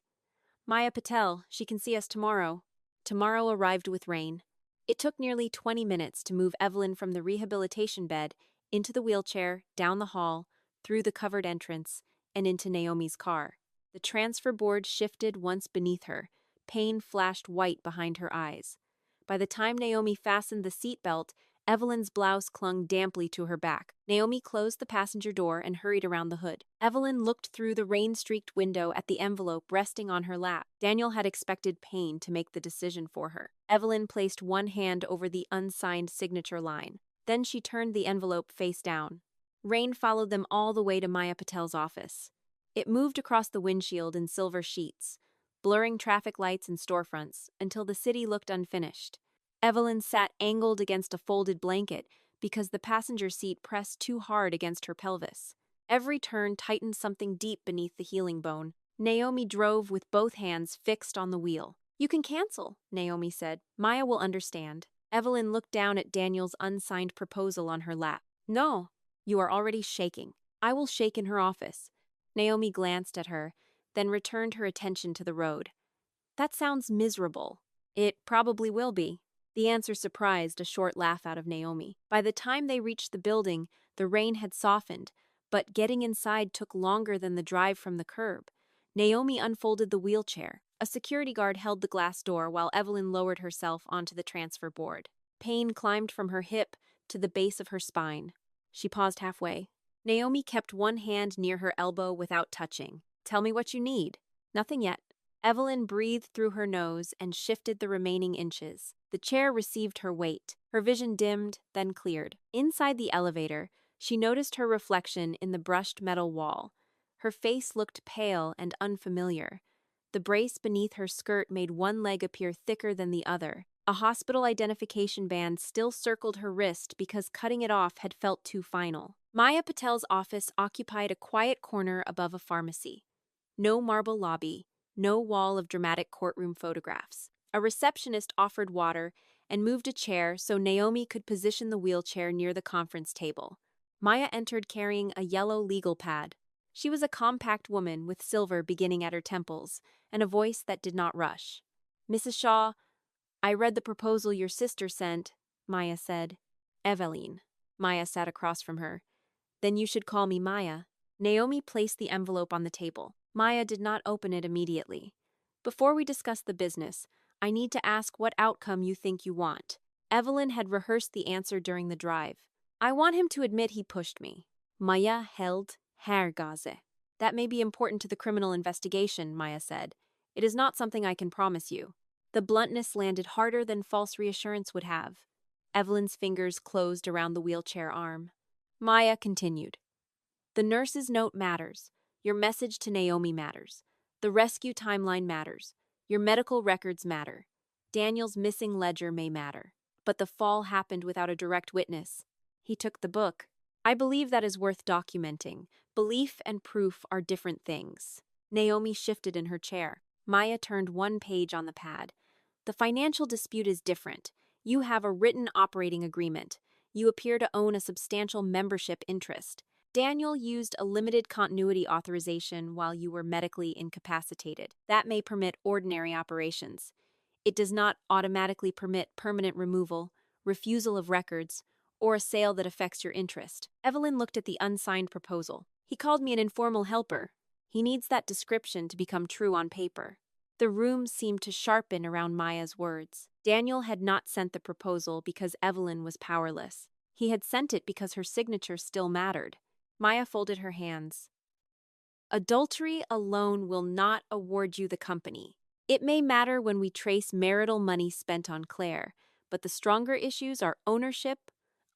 Speaker 1: "Maya Patel. She can see us tomorrow." Tomorrow arrived with rain. It took nearly 20 minutes to move Evelyn from the rehabilitation bed into the wheelchair, down the hall, through the covered entrance, and into Naomi's car. The transfer board shifted once beneath her. Pain flashed white behind her eyes. By the time Naomi fastened the seatbelt, Evelyn's blouse clung damply to her back. Naomi closed the passenger door and hurried around the hood. Evelyn looked through the rain-streaked window at the envelope resting on her lap. Daniel had expected pain to make the decision for her. Evelyn placed one hand over the unsigned signature line. Then she turned the envelope face down. Rain followed them all the way to Maya Patel's office. It moved across the windshield in silver sheets, blurring traffic lights and storefronts until the city looked unfinished. Evelyn sat angled against a folded blanket because the passenger seat pressed too hard against her pelvis. Every turn tightened something deep beneath the healing bone. Naomi drove with both hands fixed on the wheel. You can cancel, Naomi said. Maya will understand. Evelyn looked down at Daniel's unsigned proposal on her lap. No, you are already shaking. I will shake in her office. Naomi glanced at her, then returned her attention to the road. That sounds miserable. It probably will be. The answer surprised a short laugh out of Naomi. By the time they reached the building, the rain had softened, but getting inside took longer than the drive from the curb. Naomi unfolded the wheelchair. A security guard held the glass door while Evelyn lowered herself onto the transfer board. Pain climbed from her hip to the base of her spine. She paused halfway. Naomi kept one hand near her elbow without touching. Tell me what you need. Nothing yet. Evelyn breathed through her nose and shifted the remaining inches. The chair received her weight. Her vision dimmed, then cleared. Inside the elevator, she noticed her reflection in the brushed metal wall. Her face looked pale and unfamiliar. The brace beneath her skirt made one leg appear thicker than the other. A hospital identification band still circled her wrist because cutting it off had felt too final. Maya Patel's office occupied a quiet corner above a pharmacy. No marble lobby, no wall of dramatic courtroom photographs. A receptionist offered water and moved a chair so Naomi could position the wheelchair near the conference table. Maya entered carrying a yellow legal pad. She was a compact woman with silver beginning at her temples and a voice that did not rush. Mrs. Shaw, I read the proposal your sister sent, Maya said. Eveline. Maya sat across from her. Then you should call me Maya. Naomi placed the envelope on the table. Maya did not open it immediately. Before we discuss the business, I need to ask what outcome you think you want. Evelyn had rehearsed the answer during the drive. I want him to admit he pushed me. Maya held Hergaze. That may be important to the criminal investigation, Maya said. It is not something I can promise you. The bluntness landed harder than false reassurance would have. Evelyn's fingers closed around the wheelchair arm. Maya continued. The nurse's note matters. Your message to Naomi matters. The rescue timeline matters. Your medical records matter. Daniel's missing ledger may matter. But the fall happened without a direct witness. He took the book. I believe that is worth documenting. Belief and proof are different things. Naomi shifted in her chair. Maya turned one page on the pad. The financial dispute is different. You have a written operating agreement. You appear to own a substantial membership interest. Daniel used a limited continuity authorization while you were medically incapacitated. That may permit ordinary operations. It does not automatically permit permanent removal, refusal of records, or a sale that affects your interest. Evelyn looked at the unsigned proposal. He called me an informal helper. He needs that description to become true on paper. The room seemed to sharpen around Maya's words. Daniel had not sent the proposal because Evelyn was powerless. He had sent it because her signature still mattered. Maya folded her hands. Adultery alone will not award you the company. It may matter when we trace marital money spent on Claire, but the stronger issues are ownership,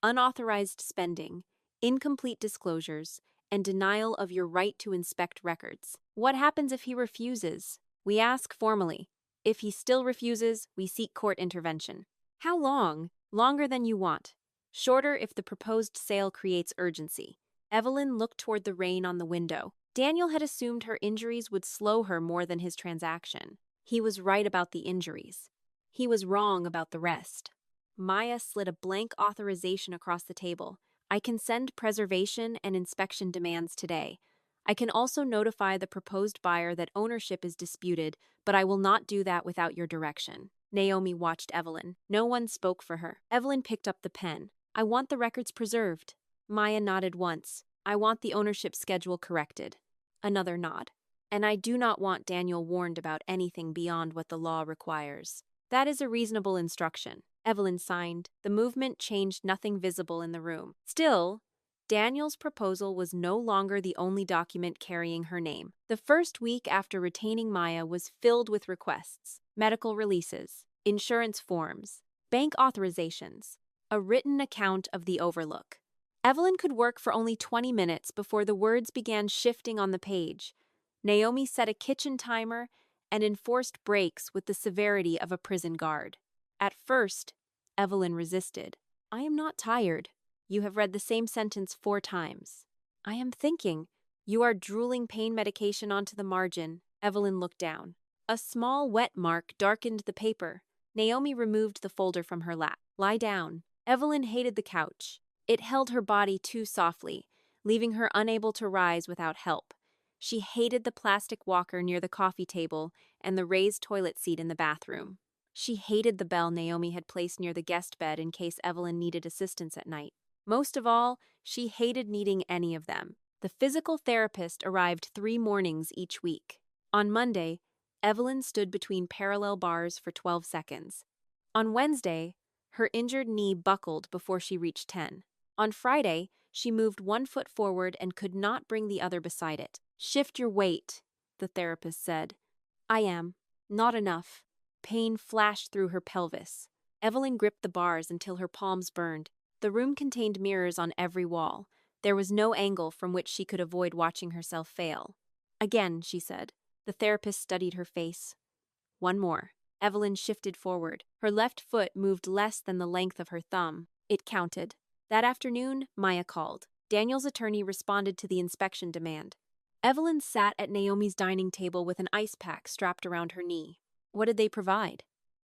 Speaker 1: unauthorized spending, incomplete disclosures, and denial of your right to inspect records. What happens if he refuses? We ask formally. If he still refuses, we seek court intervention. How long? Longer than you want. Shorter if the proposed sale creates urgency. Evelyn looked toward the rain on the window. Daniel had assumed her injuries would slow her more than his transaction. He was right about the injuries. He was wrong about the rest. Maya slid a blank authorization across the table. I can send preservation and inspection demands today. I can also notify the proposed buyer that ownership is disputed, but I will not do that without your direction. Naomi watched Evelyn. No one spoke for her. Evelyn picked up the pen. I want the records preserved. Maya nodded once. I want the ownership schedule corrected. Another nod. And I do not want Daniel warned about anything beyond what the law requires. That is a reasonable instruction. Evelyn signed. The movement changed nothing visible in the room. Still, Daniel's proposal was no longer the only document carrying her name. The first week after retaining Maya was filled with requests, medical releases, insurance forms, bank authorizations, a written account of the overlook. Evelyn could work for only 20 minutes before the words began shifting on the page. Naomi set a kitchen timer and enforced breaks with the severity of a prison guard. At first, Evelyn resisted. I am not tired. You have read the same sentence 4 times. I am thinking. You are drooling pain medication onto the margin. Evelyn looked down. A small wet mark darkened the paper. Naomi removed the folder from her lap. Lie down. Evelyn hated the couch. It held her body too softly, leaving her unable to rise without help. She hated the plastic walker near the coffee table and the raised toilet seat in the bathroom. She hated the bell Naomi had placed near the guest bed in case Evelyn needed assistance at night. Most of all, she hated needing any of them. The physical therapist arrived 3 mornings each week. On Monday, Evelyn stood between parallel bars for 12 seconds. On Wednesday, her injured knee buckled before she reached 10. On Friday, she moved 1 foot forward and could not bring the other beside it. Shift your weight, the therapist said. I am. Not enough. Pain flashed through her pelvis. Evelyn gripped the bars until her palms burned. The room contained mirrors on every wall. There was no angle from which she could avoid watching herself fail. Again, she said. The therapist studied her face. 1 more. Evelyn shifted forward. Her left foot moved less than the length of her thumb. It counted. That afternoon, Maya called. Daniel's attorney responded to the inspection demand. Evelyn sat at Naomi's dining table with an ice pack strapped around her knee. What did they provide?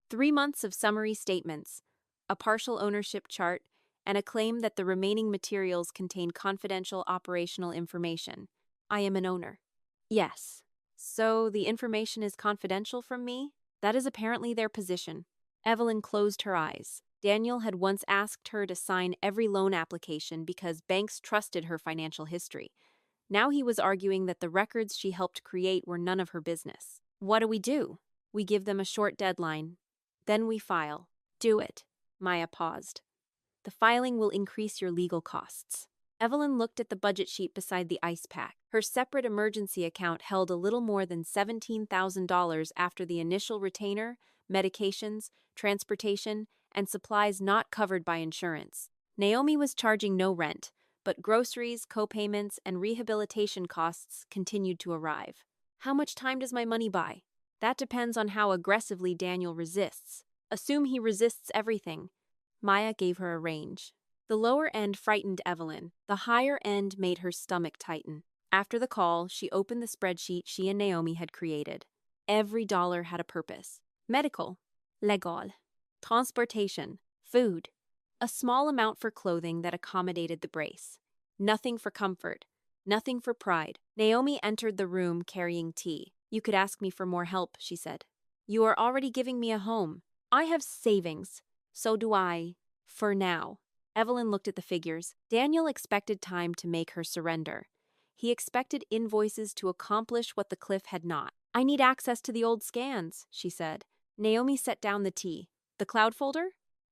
Speaker 1: 3 months of summary statements, a partial ownership chart, and a claim that the remaining materials contain confidential operational information. I am an owner. Yes. So the information is confidential from me? That is apparently their position. Evelyn closed her eyes. Daniel had once asked her to sign every loan application because banks trusted her financial history. Now he was arguing that the records she helped create were none of her business. What do? We give them a short deadline. Then we file. Do it. Maya paused. The filing will increase your legal costs. Evelyn looked at the budget sheet beside the ice pack. Her separate emergency account held a little more than $17,000 after the initial retainer, medications, transportation, and supplies not covered by insurance. Naomi was charging no rent, but groceries, co-payments, and rehabilitation costs continued to arrive. How much time does my money buy? That depends on how aggressively Daniel resists. Assume he resists everything. Maya gave her a range. The lower end frightened Evelyn. The higher end made her stomach tighten. After the call, she opened the spreadsheet she and Naomi had created. Every dollar had a purpose. Medical, legal, transportation, food, a small amount for clothing that accommodated the brace. Nothing for comfort, nothing for pride. Naomi entered the room carrying tea. You could ask me for more help, she said. You are already giving me a home. I have savings. So do I. For now. Evelyn looked at the figures. Daniel expected time to make her surrender. He expected invoices to accomplish what the cliff had not. I need access to the old scans, she said. Naomi set down the tea. The cloud folder?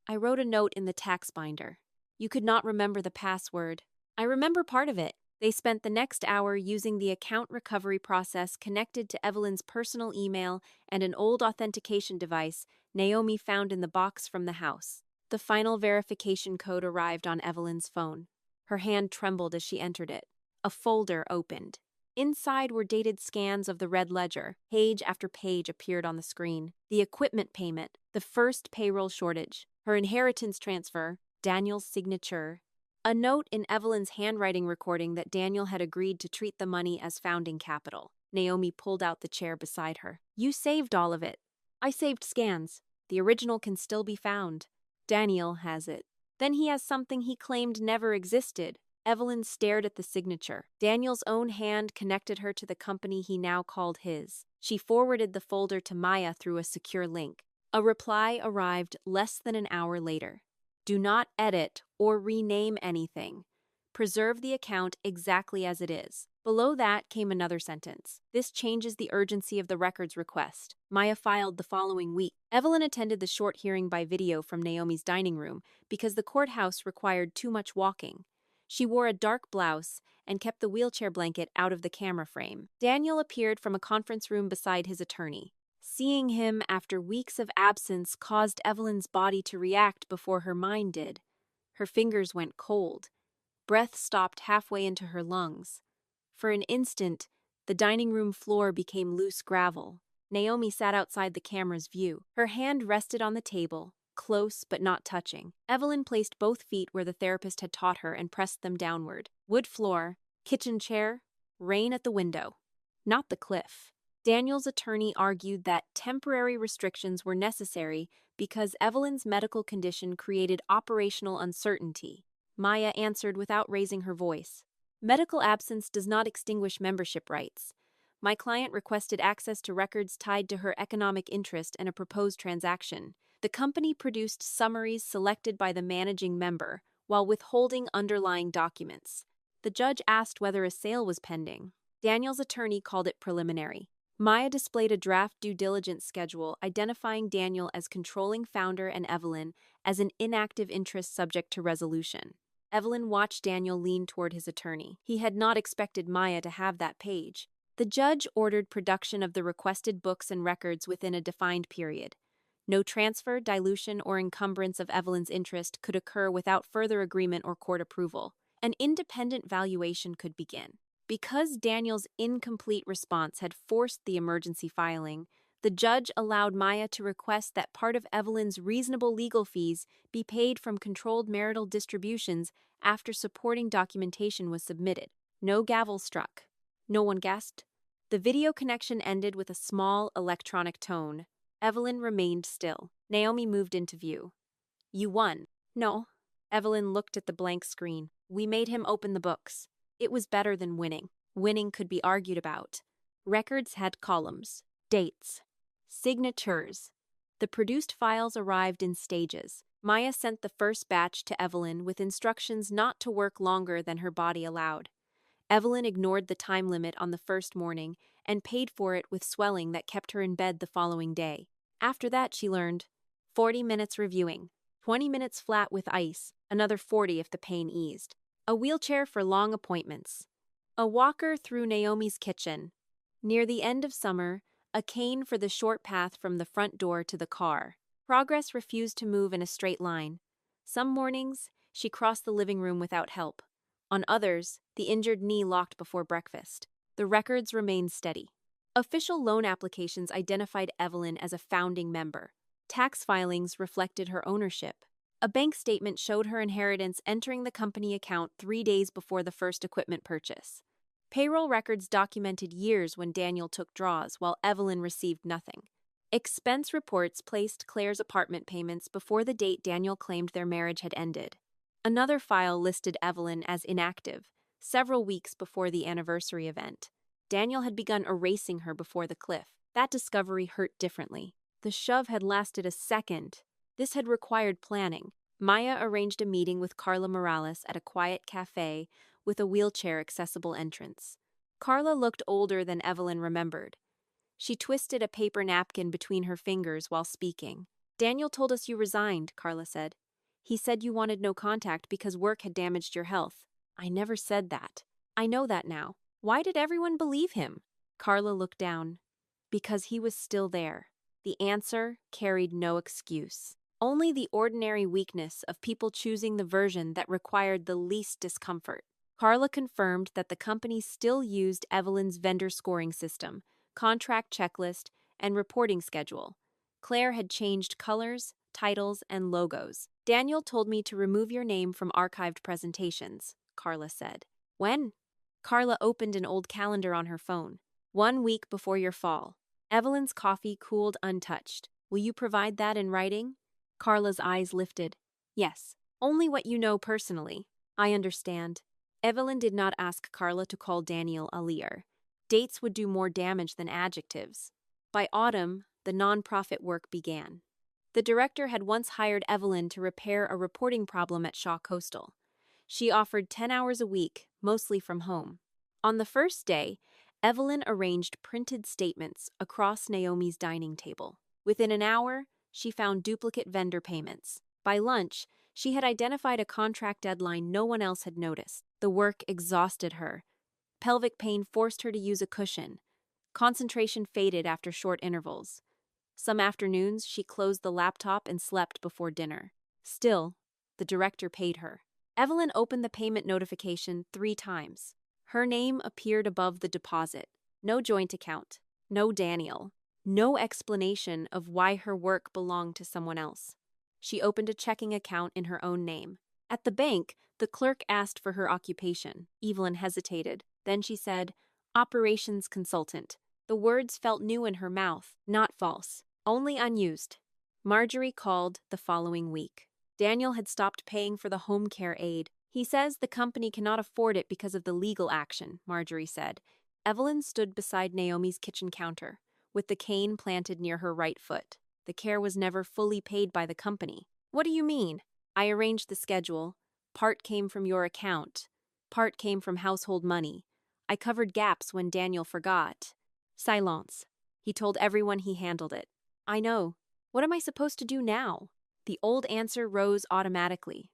Speaker 1: I wrote a note in the tax binder. You could not remember the password. I remember part of it. They spent the next hour using the account recovery process connected to Evelyn's personal email and an old authentication device Naomi found in the box from the house. The final verification code arrived on Evelyn's phone. Her hand trembled as she entered it. A folder opened. Inside were dated scans of the red ledger. Page after page appeared on the screen. The equipment payment, the first payroll shortage, her inheritance transfer, Daniel's signature. A note in Evelyn's handwriting recording that Daniel had agreed to treat the money as founding capital. Naomi pulled out the chair beside her. You saved all of it. I saved scans. The original can still be found. Daniel has it. Then he has something he claimed never existed. Evelyn stared at the signature. Daniel's own hand connected her to the company he now called his. She forwarded the folder to Maya through a secure link. A reply arrived less than an hour later. Do not edit or rename anything. Preserve the account exactly as it is. Below that came another sentence. This changes the urgency of the records request. Maya filed the following week. Evelyn attended the short hearing by video from Naomi's dining room because the courthouse required too much walking. She wore a dark blouse and kept the wheelchair blanket out of the camera frame. Daniel appeared from a conference room beside his attorney. Seeing him after weeks of absence caused Evelyn's body to react before her mind did. Her fingers went cold. Breath stopped halfway into her lungs. For an instant, the dining room floor became loose gravel. Naomi sat outside the camera's view. Her hand rested on the table, close but not touching. Evelyn placed both feet where the therapist had taught her and pressed them downward. Wood floor, kitchen chair, rain at the window. Not the cliff. Daniel's attorney argued that temporary restrictions were necessary because Evelyn's medical condition created operational uncertainty. Maya answered without raising her voice. Medical absence does not extinguish membership rights. My client requested access to records tied to her economic interest and a proposed transaction. The company produced summaries selected by the managing member, while withholding underlying documents. The judge asked whether a sale was pending. Daniel's attorney called it preliminary. Maya displayed a draft due diligence schedule identifying Daniel as controlling founder and Evelyn as an inactive interest subject to resolution. Evelyn watched Daniel lean toward his attorney. He had not expected Maya to have that page. The judge ordered production of the requested books and records within a defined period. No transfer, dilution, or encumbrance of Evelyn's interest could occur without further agreement or court approval. An independent valuation could begin. Because Daniel's incomplete response had forced the emergency filing, the judge allowed Maya to request that part of Evelyn's reasonable legal fees be paid from controlled marital distributions after supporting documentation was submitted. No gavel struck. No one guessed. The video connection ended with a small electronic tone. Evelyn remained still. Naomi moved into view. You won. No. Evelyn looked at the blank screen. We made him open the books. It was better than winning. Winning could be argued about. Records had columns, dates, signatures. The produced files arrived in stages. Maya sent the first batch to Evelyn with instructions not to work longer than her body allowed. Evelyn ignored the time limit on the first morning and paid for it with swelling that kept her in bed the following day. After that, she learned 40 minutes reviewing, 20 minutes flat with ice, another 40 if the pain eased. A wheelchair for long appointments. A walker through Naomi's kitchen. Near the end of summer, a cane for the short path from the front door to the car. Progress refused to move in a straight line. Some mornings, she crossed the living room without help. On others, the injured knee locked before breakfast. The records remained steady. Official loan applications identified Evelyn as a founding member. Tax filings reflected her ownership. A bank statement showed her inheritance entering the company account 3 days before the first equipment purchase. Payroll records documented years when Daniel took draws while Evelyn received nothing. Expense reports placed Claire's apartment payments before the date Daniel claimed their marriage had ended. Another file listed Evelyn as inactive, several weeks before the anniversary event. Daniel had begun erasing her before the cliff. That discovery hurt differently. The shove had lasted a second. This had required planning. Maya arranged a meeting with Carla Morales at a quiet cafe with a wheelchair-accessible entrance. Carla looked older than Evelyn remembered. She twisted a paper napkin between her fingers while speaking. Daniel told us you resigned, Carla said. He said you wanted no contact because work had damaged your health. I never said that. I know that now. Why did everyone believe him? Carla looked down. Because he was still there. The answer carried no excuse. Only the ordinary weakness of people choosing the version that required the least discomfort. Carla confirmed that the company still used Evelyn's vendor scoring system, contract checklist, and reporting schedule. Claire had changed colors, titles, and logos. Daniel told me to remove your name from archived presentations, Carla said. When? Carla opened an old calendar on her phone. 1 week before your fall. Evelyn's coffee cooled untouched. Will you provide that in writing? Carla's eyes lifted. Yes, only what you know personally. I understand. Evelyn did not ask Carla to call Daniel a liar. Dates would do more damage than adjectives. By autumn, the nonprofit work began. The director had once hired Evelyn to repair a reporting problem at Shaw Coastal. She offered 10 hours a week, mostly from home. On the first day, Evelyn arranged printed statements across Naomi's dining table. Within an hour, she found duplicate vendor payments. By lunch, she had identified a contract deadline no one else had noticed. The work exhausted her. Pelvic pain forced her to use a cushion. Concentration faded after short intervals. Some afternoons, she closed the laptop and slept before dinner. Still, the director paid her. Evelyn opened the payment notification 3 times. Her name appeared above the deposit. No joint account. No Daniel. No explanation of why her work belonged to someone else. She opened a checking account in her own name. At the bank, the clerk asked for her occupation. Evelyn hesitated. Then she said, operations consultant. The words felt new in her mouth, not false, only unused. Marjorie called the following week. Daniel had stopped paying for the home care aid. He says the company cannot afford it because of the legal action, Marjorie said. Evelyn stood beside Naomi's kitchen counter, with the cane planted near her right foot. The care was never fully paid by the company. What do you mean? I arranged the schedule. Part came from your account. Part came from household money. I covered gaps when Daniel forgot. Silence. He told everyone he handled it. I know. What am I supposed to do now? The old answer rose automatically.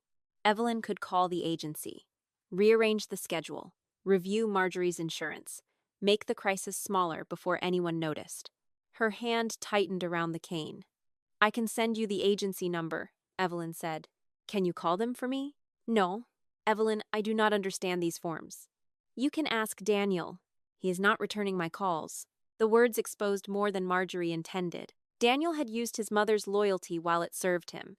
Speaker 1: Evelyn could call the agency, rearrange the schedule, review Marjorie's insurance, make the crisis smaller before anyone noticed. Her hand tightened around the cane. I can send you the agency number, Evelyn said. Can you call them for me? No. Evelyn, I do not understand these forms. You can ask Daniel. He is not returning my calls. The words exposed more than Marjorie intended. Daniel had used his mother's loyalty while it served him.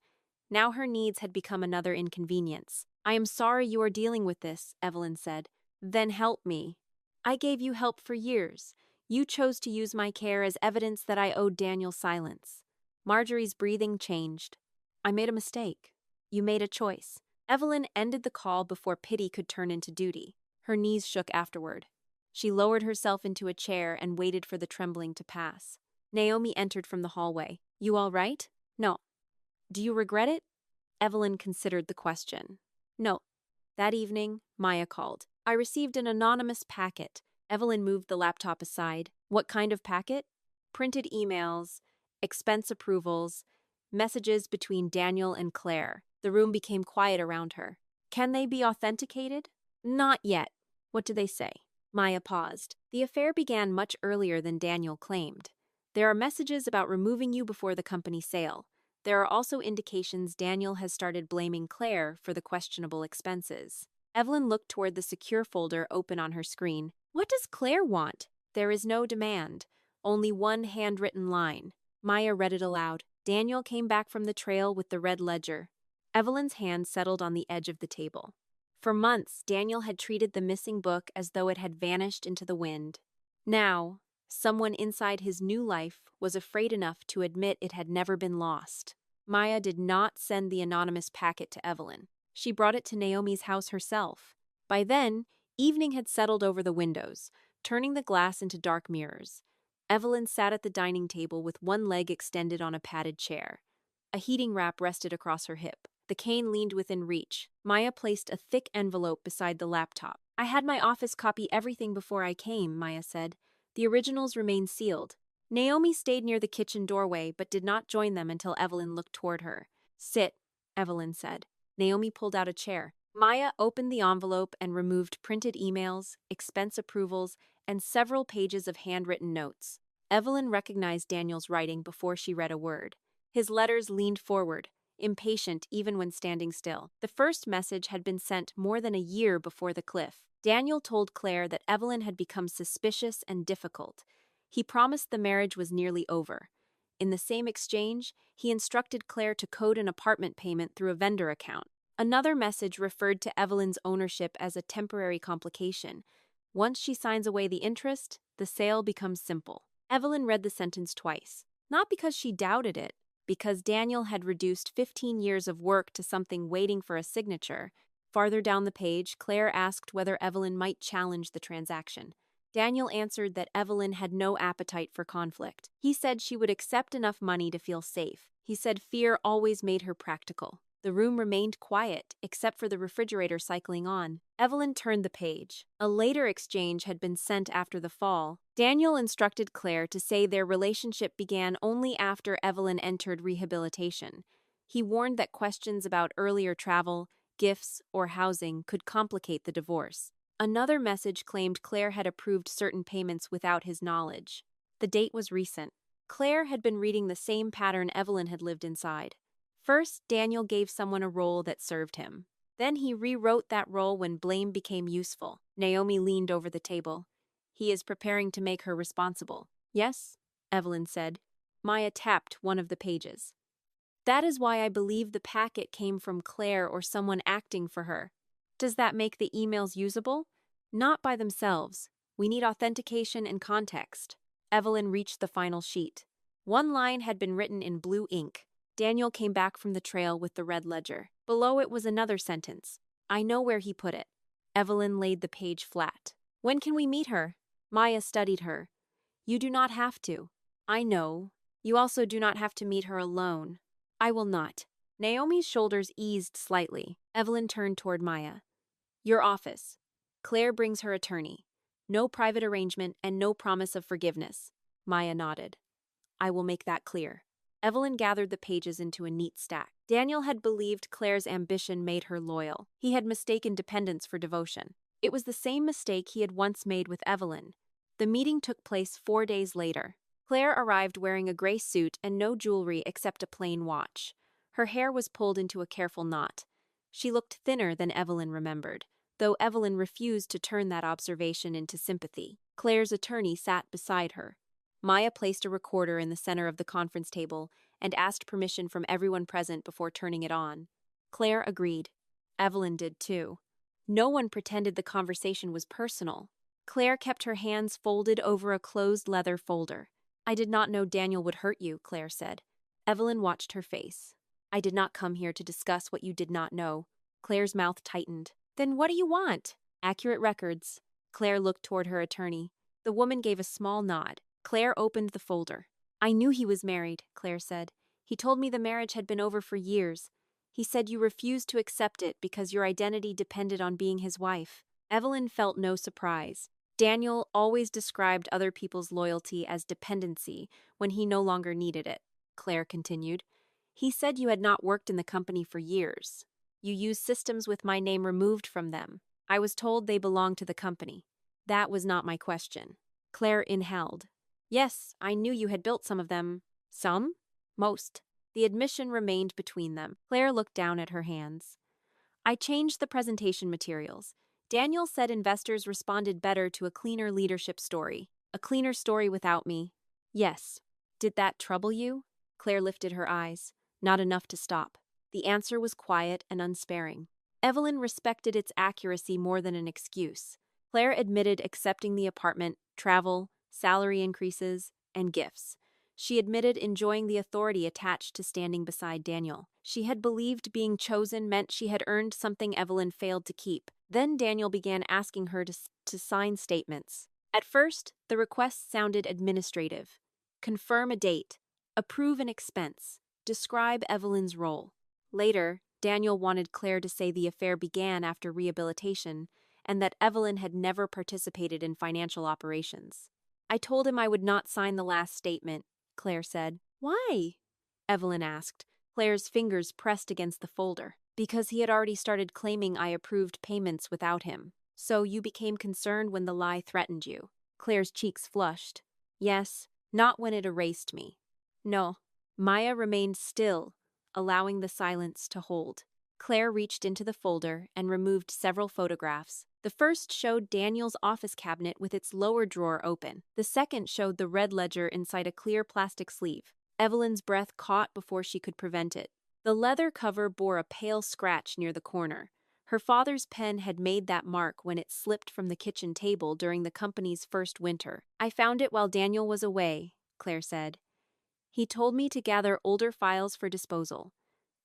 Speaker 1: Now her needs had become another inconvenience. I am sorry you are dealing with this, Evelyn said. Then help me. I gave you help for years. You chose to use my care as evidence that I owed Daniel silence. Marjorie's breathing changed. I made a mistake. You made a choice. Evelyn ended the call before pity could turn into duty. Her knees shook afterward. She lowered herself into a chair and waited for the trembling to pass. Naomi entered from the hallway. You all right? No. Do you regret it? Evelyn considered the question. No. That evening, Maya called. I received an anonymous packet. Evelyn moved the laptop aside. What kind of packet? Printed emails, expense approvals, messages between Daniel and Claire. The room became quiet around her. Can they be authenticated? Not yet. What do they say? Maya paused. The affair began much earlier than Daniel claimed. There are messages about removing you before the company sale. There are also indications Daniel has started blaming Claire for the questionable expenses. Evelyn looked toward the secure folder open on her screen. What does Claire want? There is no demand. Only one handwritten line. Maya read it aloud. Daniel came back from the trail with the red ledger. Evelyn's hand settled on the edge of the table. For months, Daniel had treated the missing book as though it had vanished into the wind. Now, someone inside his new life was afraid enough to admit it had never been lost. Maya did not send the anonymous packet to Evelyn. She brought it to Naomi's house herself. By then, evening had settled over the windows, turning the glass into dark mirrors. Evelyn sat at the dining table with one leg extended on a padded chair. A heating wrap rested across her hip. The cane leaned within reach. Maya placed a thick envelope beside the laptop. I had my office copy everything before I came, Maya said. The originals remain sealed. Naomi stayed near the kitchen doorway but did not join them until Evelyn looked toward her. Sit, Evelyn said. Naomi pulled out a chair. Maya opened the envelope and removed printed emails, expense approvals, and several pages of handwritten notes. Evelyn recognized Daniel's writing before she read a word. His letters leaned forward, impatient even when standing still. The first message had been sent more than a year before the cliff. Daniel told Claire that Evelyn had become suspicious and difficult. He promised the marriage was nearly over. In the same exchange, he instructed Claire to code an apartment payment through a vendor account. Another message referred to Evelyn's ownership as a temporary complication. Once she signs away the interest, the sale becomes simple. Evelyn read the sentence twice, not because she doubted it, because Daniel had reduced 15 years of work to something waiting for a signature. Farther down the page, Claire asked whether Evelyn might challenge the transaction. Daniel answered that Evelyn had no appetite for conflict. He said she would accept enough money to feel safe. He said fear always made her practical. The room remained quiet, except for the refrigerator cycling on. Evelyn turned the page. A later exchange had been sent after the fall. Daniel instructed Claire to say their relationship began only after Evelyn entered rehabilitation. He warned that questions about earlier travel, gifts, or housing could complicate the divorce. Another message claimed Claire had approved certain payments without his knowledge. The date was recent. Claire had been reading the same pattern Evelyn had lived inside. First, Daniel gave someone a role that served him. Then he rewrote that role when blame became useful. Naomi leaned over the table. He is preparing to make her responsible. Yes, Evelyn said. Maya tapped one of the pages. That is why I believe the packet came from Claire or someone acting for her. Does that make the emails usable? Not by themselves. We need authentication and context. Evelyn reached the final sheet. One line had been written in blue ink. Daniel came back from the trail with the red ledger. Below it was another sentence. I know where he put it. Evelyn laid the page flat. When can we meet her? Maya studied her. You do not have to. I know. You also do not have to meet her alone. I will not. Naomi's shoulders eased slightly. Evelyn turned toward Maya. Your office. Claire brings her attorney. No private arrangement and no promise of forgiveness. Maya nodded. I will make that clear. Evelyn gathered the pages into a neat stack. Daniel had believed Claire's ambition made her loyal. He had mistaken dependence for devotion. It was the same mistake he had once made with Evelyn. The meeting took place 4 days later. Claire arrived wearing a gray suit and no jewelry except a plain watch. Her hair was pulled into a careful knot. She looked thinner than Evelyn remembered, though Evelyn refused to turn that observation into sympathy. Claire's attorney sat beside her. Maya placed a recorder in the center of the conference table and asked permission from everyone present before turning it on. Claire agreed. Evelyn did too. No one pretended the conversation was personal. Claire kept her hands folded over a closed leather folder. I did not know Daniel would hurt you, Claire said. Evelyn watched her face. I did not come here to discuss what you did not know. Claire's mouth tightened. Then what do you want? Accurate records. Claire looked toward her attorney. The woman gave a small nod. Claire opened the folder. I knew he was married, Claire said. He told me the marriage had been over for years. He said you refused to accept it because your identity depended on being his wife. Evelyn felt no surprise. Daniel always described other people's loyalty as dependency when he no longer needed it, Claire continued. He said you had not worked in the company for years. You used systems with my name removed from them. I was told they belonged to the company. That was not my question. Claire inhaled. Yes, I knew you had built some of them. Some? Most. The admission remained between them. Claire looked down at her hands. I changed the presentation materials. Daniel said investors responded better to a cleaner leadership story. A cleaner story without me. Yes. Did that trouble you? Claire lifted her eyes. Not enough to stop. The answer was quiet and unsparing. Evelyn respected its accuracy more than an excuse. Claire admitted accepting the apartment, travel, salary increases, and gifts. She admitted enjoying the authority attached to standing beside Daniel. She had believed being chosen meant she had earned something Evelyn failed to keep. Then Daniel began asking her to sign statements. At first, the requests sounded administrative. Confirm a date. Approve an expense. Describe Evelyn's role. Later, Daniel wanted Claire to say the affair began after rehabilitation and that Evelyn had never participated in financial operations. I told him I would not sign the last statement, Claire said. Why? Evelyn asked. Claire's fingers pressed against the folder. Because he had already started claiming I approved payments without him. So you became concerned when the lie threatened you. Claire's cheeks flushed. Yes, not when it erased me. No. Maya remained still, allowing the silence to hold. Claire reached into the folder and removed several photographs. The first showed Daniel's office cabinet with its lower drawer open. The second showed the red ledger inside a clear plastic sleeve. Evelyn's breath caught before she could prevent it. The leather cover bore a pale scratch near the corner. Her father's pen had made that mark when it slipped from the kitchen table during the company's first winter. I found it while Daniel was away, Claire said. He told me to gather older files for disposal.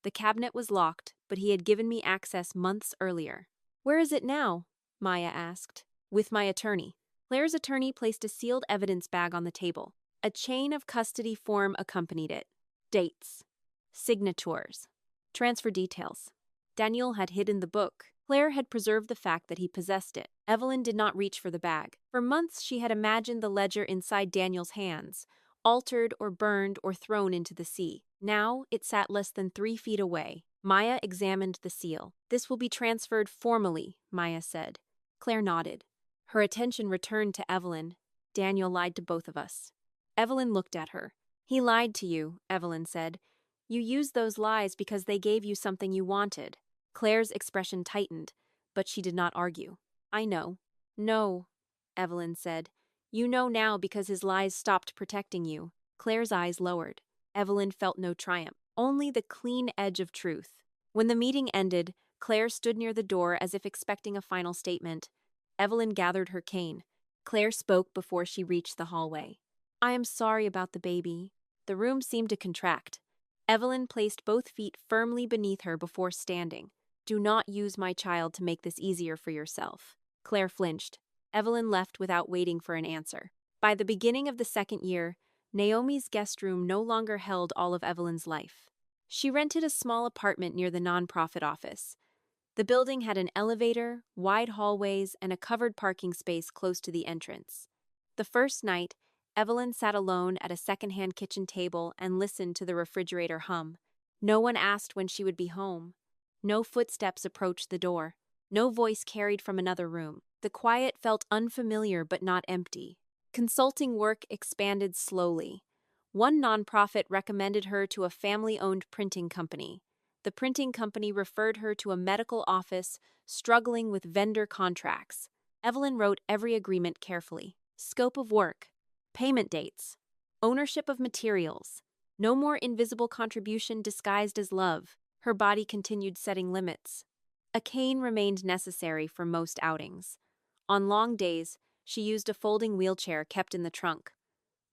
Speaker 1: The cabinet was locked, but he had given me access months earlier. Where is it now? Maya asked. With my attorney. Claire's attorney placed a sealed evidence bag on the table. A chain of custody form accompanied it. Dates. Signatures. Transfer details. Daniel had hidden the book. Claire had preserved the fact that he possessed it. Evelyn did not reach for the bag. For months she had imagined the ledger inside Daniel's hands, altered or burned or thrown into the sea. Now it sat less than 3 feet away. Maya examined the seal. This will be transferred formally, Maya said. Claire nodded. Her attention returned to Evelyn. Daniel lied to both of us. Evelyn looked at her. He lied to you, Evelyn said. You used those lies because they gave you something you wanted. Claire's expression tightened, but she did not argue. I know. No, Evelyn said. You know now because his lies stopped protecting you. Claire's eyes lowered. Evelyn felt no triumph, only the clean edge of truth. When the meeting ended, Claire stood near the door as if expecting a final statement. Evelyn gathered her cane. Claire spoke before she reached the hallway. I am sorry about the baby. The room seemed to contract. Evelyn placed both feet firmly beneath her before standing. Do not use my child to make this easier for yourself. Claire flinched. Evelyn left without waiting for an answer. By the beginning of the second year, Naomi's guest room no longer held all of Evelyn's life. She rented a small apartment near the nonprofit office. The building had an elevator, wide hallways, and a covered parking space close to the entrance. The first night, Evelyn sat alone at a secondhand kitchen table and listened to the refrigerator hum. No one asked when she would be home. No footsteps approached the door. No voice carried from another room. The quiet felt unfamiliar but not empty. Consulting work expanded slowly. One nonprofit recommended her to a family-owned printing company. The printing company referred her to a medical office struggling with vendor contracts. Evelyn wrote every agreement carefully. Scope of work, payment dates, ownership of materials. No more invisible contribution disguised as love. Her body continued setting limits. A cane remained necessary for most outings. On long days, she used a folding wheelchair kept in the trunk.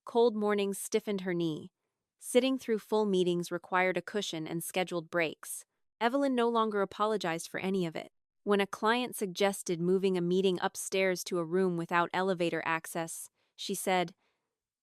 Speaker 1: Cold mornings stiffened her knee. Sitting through full meetings required a cushion and scheduled breaks. Evelyn no longer apologized for any of it. When a client suggested moving a meeting upstairs to a room without elevator access, she said,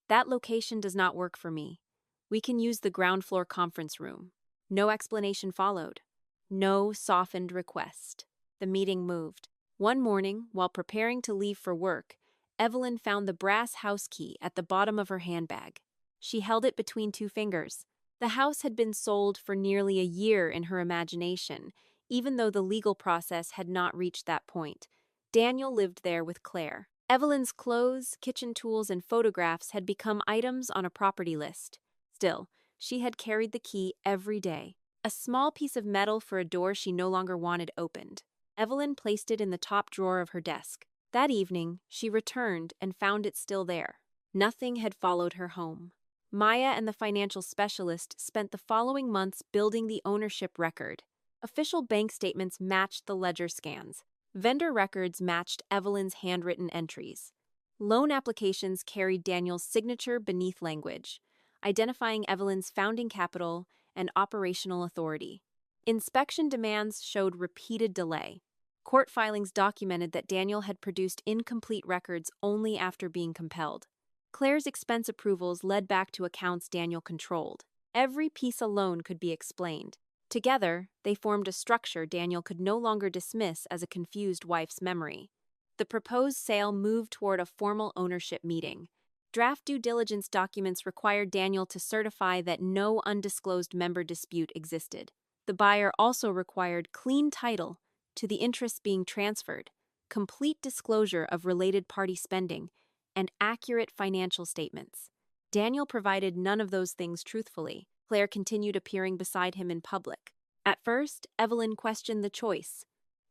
Speaker 1: "That location does not work for me. We can use the ground floor conference room." No explanation followed. No softened request. The meeting moved. One morning, while preparing to leave for work, Evelyn found the brass house key at the bottom of her handbag. She held it between two fingers. The house had been sold for nearly a year in her imagination, even though the legal process had not reached that point. Daniel lived there with Claire. Evelyn's clothes, kitchen tools, and photographs had become items on a property list. Still, she had carried the key every day. A small piece of metal for a door she no longer wanted opened. Evelyn placed it in the top drawer of her desk. That evening, she returned and found it still there. Nothing had followed her home. Maya and the financial specialist spent the following months building the ownership record. Official bank statements matched the ledger scans. Vendor records matched Evelyn's handwritten entries. Loan applications carried Daniel's signature beneath language, identifying Evelyn's founding capital and operational authority. Inspection demands showed repeated delay. Court filings documented that Daniel had produced incomplete records only after being compelled. Claire's expense approvals led back to accounts Daniel controlled. Every piece alone could be explained. Together, they formed a structure Daniel could no longer dismiss as a confused wife's memory. The proposed sale moved toward a formal ownership meeting. Draft due diligence documents required Daniel to certify that no undisclosed member dispute existed. The buyer also required clean title to the interests being transferred, complete disclosure of related party spending, and accurate financial statements. Daniel provided none of those things truthfully. Claire continued appearing beside him in public. At first, Evelyn questioned the choice.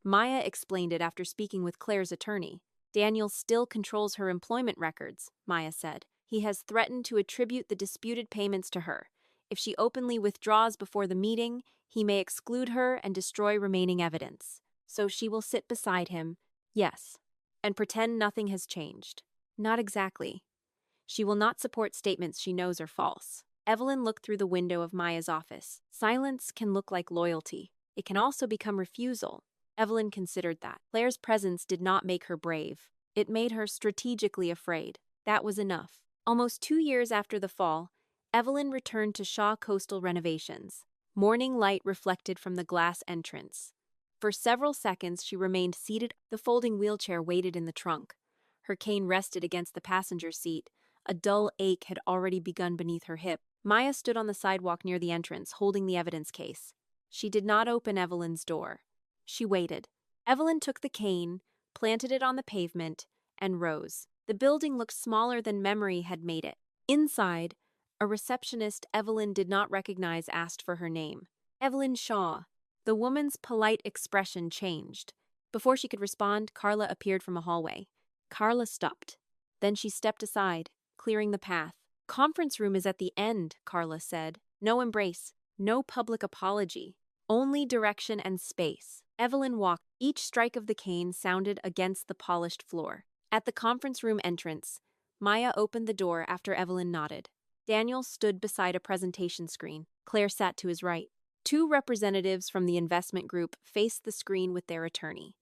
Speaker 1: Maya explained it after speaking with Claire's attorney. Daniel still controls her employment records, Maya said. He has threatened to attribute the disputed payments to her. If she openly withdraws before the meeting, he may exclude her and destroy remaining evidence. So she will sit beside him, yes, and pretend nothing has changed. Not exactly. She will not support statements she knows are false. Evelyn looked through the window of Maya's office. Silence can look like loyalty. It can also become refusal. Evelyn considered that. Claire's presence did not make her brave. It made her strategically afraid. That was enough. Almost 2 years after the fall, Evelyn returned to Shaw Coastal Renovations. Morning light reflected from the glass entrance. For several seconds, she remained seated. The folding wheelchair waited in the trunk. Her cane rested against the passenger seat. A dull ache had already begun beneath her hip. Maya stood on the sidewalk near the entrance, holding the evidence case. She did not open Evelyn's door. She waited. Evelyn took the cane, planted it on the pavement, and rose. The building looked smaller than memory had made it. Inside, a receptionist Evelyn did not recognize asked for her name. Evelyn Shaw. The woman's polite expression changed. Before she could respond, Carla appeared from a hallway. Carla stopped. Then she stepped aside, clearing the path. "Conference room is at the end," Carla said. "No embrace, no public apology, only direction and space." Evelyn walked. Each strike of the cane sounded against the polished floor. At the conference room entrance, Maya opened the door after Evelyn nodded. Daniel stood beside a presentation screen. Claire sat to his right. Two representatives from the investment group faced the screen with their attorney.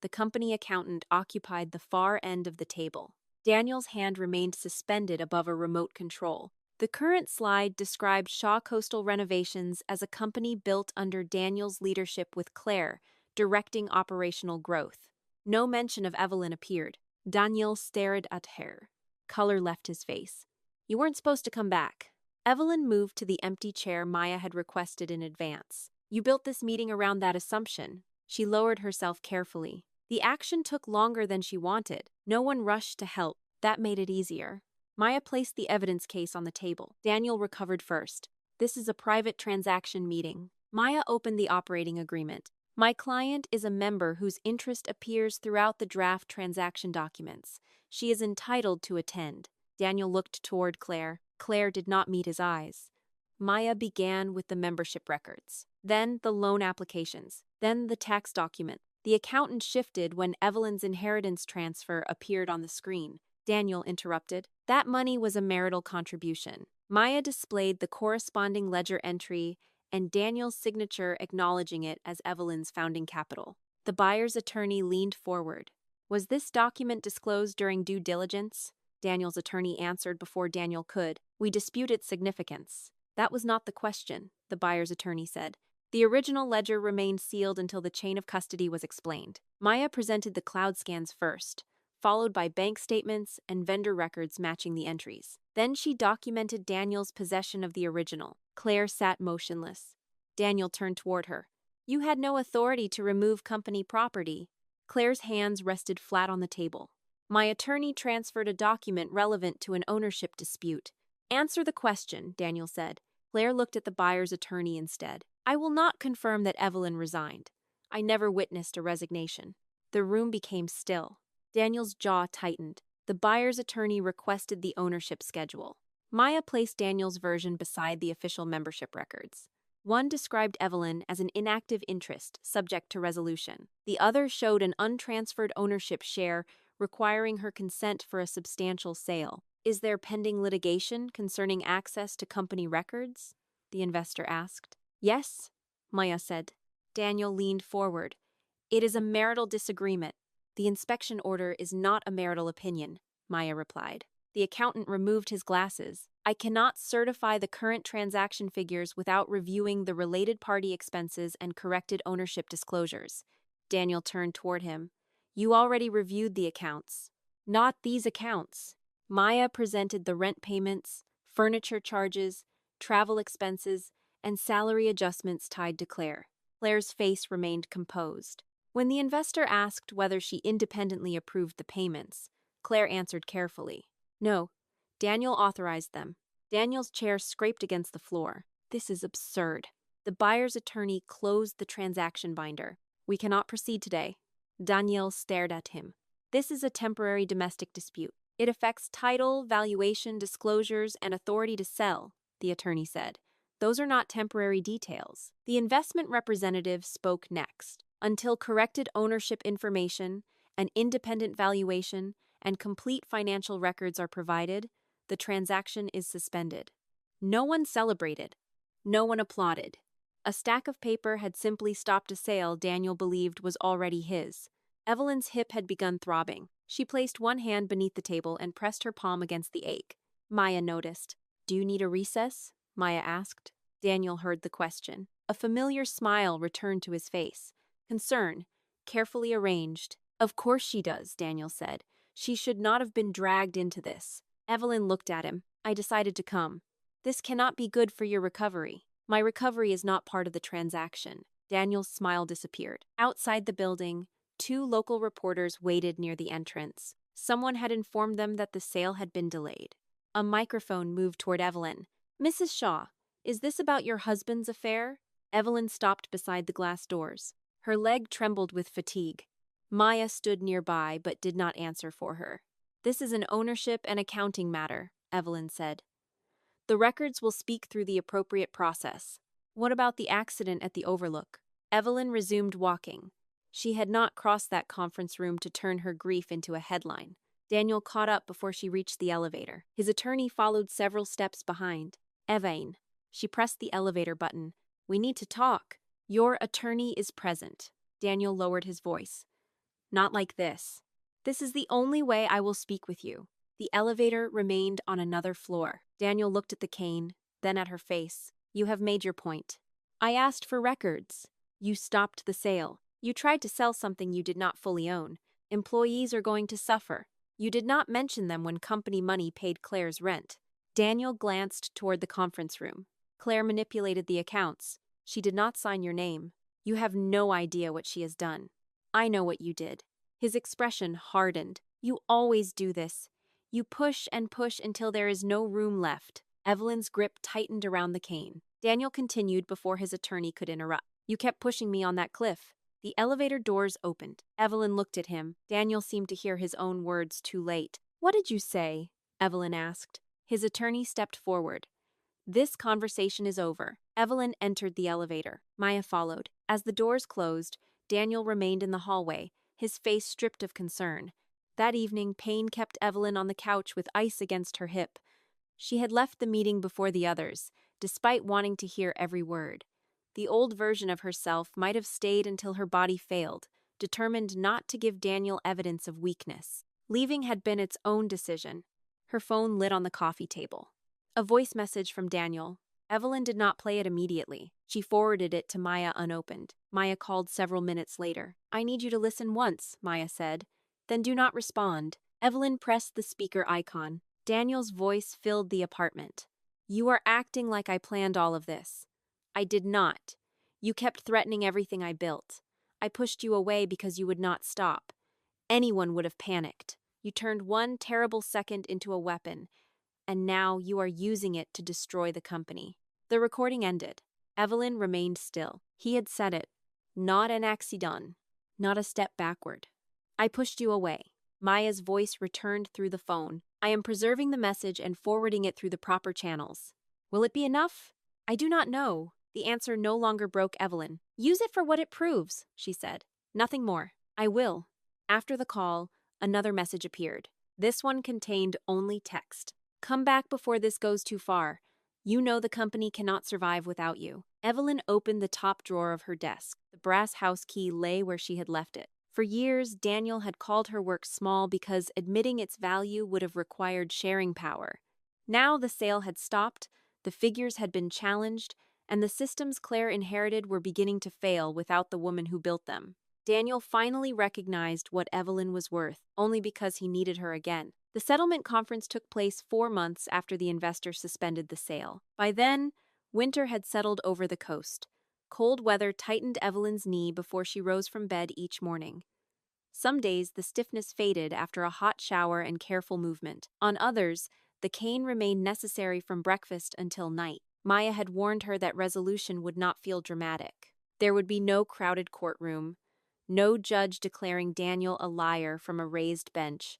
Speaker 1: The company accountant occupied the far end of the table. Daniel's hand remained suspended above a remote control. The current slide described Shaw Coastal Renovations as a company built under Daniel's leadership with Claire, directing operational growth. No mention of Evelyn appeared. Daniel stared at her. Color left his face. You weren't supposed to come back. Evelyn moved to the empty chair Maya had requested in advance. You built this meeting around that assumption. She lowered herself carefully. The action took longer than she wanted. No one rushed to help. That made it easier. Maya placed the evidence case on the table. Daniel recovered first. This is a private transaction meeting. Maya opened the operating agreement. My client is a member whose interest appears throughout the draft transaction documents. She is entitled to attend. Daniel looked toward Claire. Claire did not meet his eyes. Maya began with the membership records, then the loan applications, then the tax document. The accountant shifted when Evelyn's inheritance transfer appeared on the screen. Daniel interrupted. That money was a marital contribution. Maya displayed the corresponding ledger entry and Daniel's signature acknowledging it as Evelyn's founding capital. The buyer's attorney leaned forward. Was this document disclosed during due diligence? Daniel's attorney answered before Daniel could. We dispute its significance. That was not the question, the buyer's attorney said. The original ledger remained sealed until the chain of custody was explained. Maya presented the cloud scans first, followed by bank statements and vendor records matching the entries. Then she documented Daniel's possession of the original. Claire sat motionless. Daniel turned toward her. You had no authority to remove company property. Claire's hands rested flat on the table. My attorney transferred a document relevant to an ownership dispute. Answer the question, Daniel said. Claire looked at the buyer's attorney instead. I will not confirm that Evelyn resigned. I never witnessed a resignation. The room became still. Daniel's jaw tightened. The buyer's attorney requested the ownership schedule. Maya placed Daniel's version beside the official membership records. One described Evelyn as an inactive interest subject to resolution. The other showed an untransferred ownership share requiring her consent for a substantial sale. Is there pending litigation concerning access to company records? The investor asked. Yes, Maya said. Daniel leaned forward. It is a marital disagreement. The inspection order is not a marital opinion, Maya replied. The accountant removed his glasses. I cannot certify the current transaction figures without reviewing the related party expenses and corrected ownership disclosures. Daniel turned toward him. You already reviewed the accounts. Not these accounts. Maya presented the rent payments, furniture charges, travel expenses, and salary adjustments tied to Claire. Claire's face remained composed. When the investor asked whether she independently approved the payments, Claire answered carefully. No, Daniel authorized them. Daniel's chair scraped against the floor. This is absurd. The buyer's attorney closed the transaction binder. We cannot proceed today. Daniel stared at him. This is a temporary domestic dispute. It affects title, valuation, disclosures, and authority to sell, the attorney said. Those are not temporary details. The investment representative spoke next. Until corrected ownership information, an independent valuation, and complete financial records are provided, the transaction is suspended. No one celebrated. No one applauded. A stack of paper had simply stopped a sale Daniel believed was already his. Evelyn's hip had begun throbbing. She placed one hand beneath the table and pressed her palm against the ache. Maya noticed. Do you need a recess? Maya asked. Daniel heard the question. A familiar smile returned to his face. Concern, carefully arranged. Of course she does, Daniel said. She should not have been dragged into this. Evelyn looked at him. I decided to come. This cannot be good for your recovery. My recovery is not part of the transaction. Daniel's smile disappeared. Outside the building, two local reporters waited near the entrance. Someone had informed them that the sale had been delayed. A microphone moved toward Evelyn. Mrs. Shaw, is this about your husband's affair? Evelyn stopped beside the glass doors. Her leg trembled with fatigue. Maya stood nearby but did not answer for her. This is an ownership and accounting matter, Evelyn said. The records will speak through the appropriate process. What about the accident at the Overlook? Evelyn resumed walking. She had not crossed that conference room to turn her grief into a headline. Daniel caught up before she reached the elevator. His attorney followed several steps behind. Evain. She pressed the elevator button. We need to talk. Your attorney is present. Daniel lowered his voice. Not like this. This is the only way I will speak with you. The elevator remained on another floor. Daniel looked at the cane, then at her face. You have made your point. I asked for records. You stopped the sale. You tried to sell something you did not fully own. Employees are going to suffer. You did not mention them when company money paid Claire's rent. Daniel glanced toward the conference room. Claire manipulated the accounts. She did not sign your name. You have no idea what she has done. I know what you did. His expression hardened. You always do this. You push and push until there is no room left. Evelyn's grip tightened around the cane. Daniel continued before his attorney could interrupt. You kept pushing me on that cliff. The elevator doors opened. Evelyn looked at him. Daniel seemed to hear his own words too late. What did you say? Evelyn asked. His attorney stepped forward. This conversation is over. Evelyn entered the elevator. Maya followed. As the doors closed, Daniel remained in the hallway, his face stripped of concern. That evening, pain kept Evelyn on the couch with ice against her hip. She had left the meeting before the others, despite wanting to hear every word. The old version of herself might have stayed until her body failed, determined not to give Daniel evidence of weakness. Leaving had been its own decision. Her phone lit on the coffee table. A voice message from Daniel. Evelyn did not play it immediately. She forwarded it to Maya unopened. Maya called several minutes later. I need you to listen once, Maya said. Then do not respond. Evelyn pressed the speaker icon. Daniel's voice filled the apartment. You are acting like I planned all of this. I did not. You kept threatening everything I built. I pushed you away because you would not stop. Anyone would have panicked. You turned one terrible second into a weapon, and now you are using it to destroy the company. The recording ended. Evelyn remained still. He had said it. Not an accident. Not a step backward. I pushed you away. Maya's voice returned through the phone. I am preserving the message and forwarding it through the proper channels. Will it be enough? I do not know. The answer no longer broke Evelyn. Use it for what it proves, she said. Nothing more. I will. After the call, another message appeared. This one contained only text. Come back before this goes too far. You know the company cannot survive without you. Evelyn opened the top drawer of her desk. The brass house key lay where she had left it. For years, Daniel had called her work small because admitting its value would have required sharing power. Now the sale had stopped, the figures had been challenged, and the systems Claire inherited were beginning to fail without the woman who built them. Daniel finally recognized what Evelyn was worth, only because he needed her again. The settlement conference took place 4 months after the investor suspended the sale. By then, winter had settled over the coast. Cold weather tightened Evelyn's knee before she rose from bed each morning. Some days, the stiffness faded after a hot shower and careful movement. On others, the cane remained necessary from breakfast until night. Maya had warned her that resolution would not feel dramatic. There would be no crowded courtroom, no judge declaring Daniel a liar from a raised bench.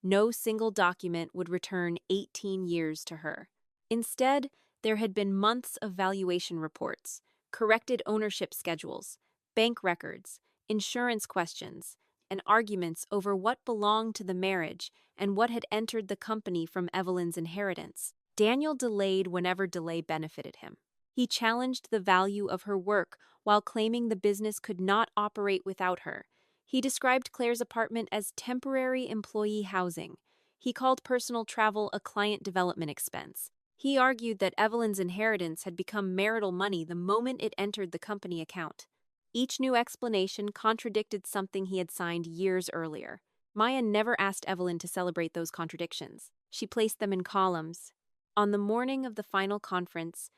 Speaker 1: No single document would return 18 years to her. Instead, there had been months of valuation reports, corrected ownership schedules, bank records, insurance questions, and arguments over what belonged to the marriage and what had entered the company from Evelyn's inheritance. Daniel delayed whenever delay benefited him. He challenged the value of her work while claiming the business could not operate without her. He described Claire's apartment as temporary employee housing. He called personal travel a client development expense. He argued that Evelyn's inheritance had become marital money the moment it entered the company account. Each new explanation contradicted something he had signed years earlier. Maya never asked Evelyn to celebrate those contradictions. She placed them in columns. On the morning of the final conference,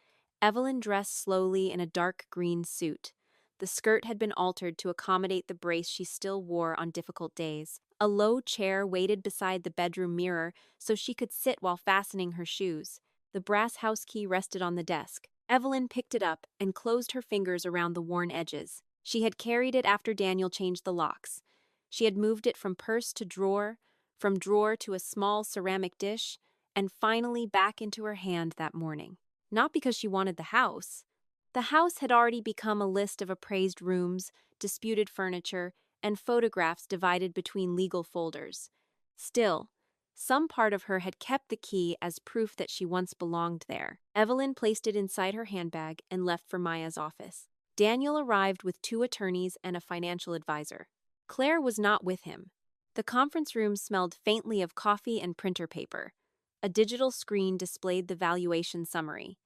Speaker 1: Evelyn dressed slowly in a dark green suit. The skirt had been altered to accommodate the brace she still wore on difficult days. A low chair waited beside the bedroom mirror so she could sit while fastening her shoes. The brass house key rested on the desk. Evelyn picked it up and closed her fingers around the worn edges. She had carried it after Daniel changed the locks. She had moved it from purse to drawer, from drawer to a small ceramic dish, and finally back into her hand that morning. Not because she wanted the house. The house had already become a list of appraised rooms, disputed furniture, and photographs divided between legal folders. Still, some part of her had kept the key as proof that she once belonged there. Evelyn placed it inside her handbag and left for Maya's office. Daniel arrived with 2 attorneys and a financial advisor. Claire was not with him. The conference room smelled faintly of coffee and printer paper. A digital screen displayed the valuation summary.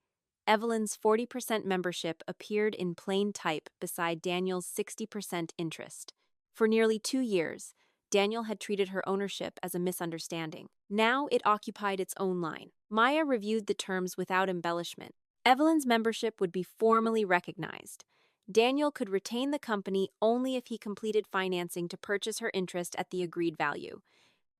Speaker 1: Evelyn's 40% membership appeared in plain type beside Daniel's 60% interest. For nearly 2 years, Daniel had treated her ownership as a misunderstanding. Now it occupied its own line. Maya reviewed the terms without embellishment. Evelyn's membership would be formally recognized. Daniel could retain the company only if he completed financing to purchase her interest at the agreed value.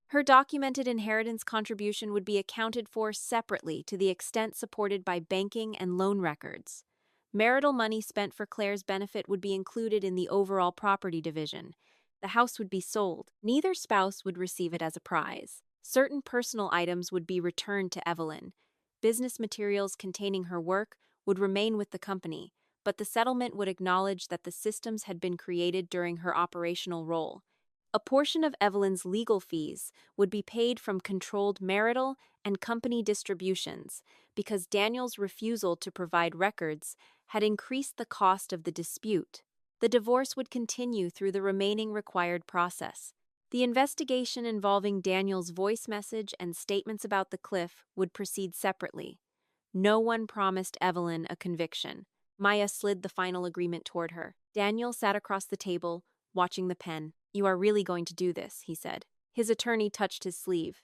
Speaker 1: Her documented inheritance contribution would be accounted for separately to the extent supported by banking and loan records. Marital money spent for Claire's benefit would be included in the overall property division. The house would be sold. Neither spouse would receive it as a prize. Certain personal items would be returned to Evelyn. Business materials containing her work would remain with the company, but the settlement would acknowledge that the systems had been created during her operational role. A portion of Evelyn's legal fees would be paid from controlled marital and company distributions because Daniel's refusal to provide records had increased the cost of the dispute. The divorce would continue through the remaining required process. The investigation involving Daniel's voice message and statements about the cliff would proceed separately. No one promised Evelyn a conviction. Maya slid the final agreement toward her. Daniel sat across the table, watching the pen. "You are really going to do this," he said. His attorney touched his sleeve.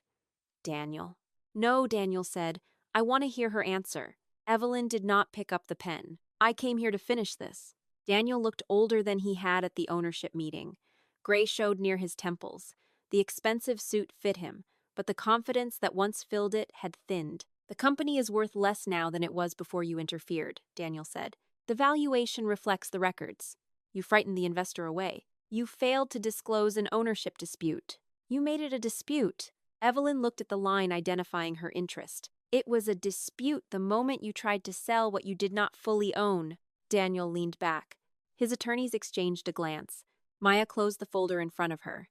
Speaker 1: "Daniel." "No," Daniel said. "I want to hear her answer." Evelyn did not pick up the pen. "I came here to finish this." Daniel looked older than he had at the ownership meeting. Gray showed near his temples. The expensive suit fit him, but the confidence that once filled it had thinned. "The company is worth less now than it was before you interfered," Daniel said. "The valuation reflects the records. You frightened the investor away. You failed to disclose an ownership dispute. You made it a dispute." Evelyn looked at the line identifying her interest. "It was a dispute the moment you tried to sell what you did not fully own." Daniel leaned back. His attorneys exchanged a glance. Maya closed the folder in front of her.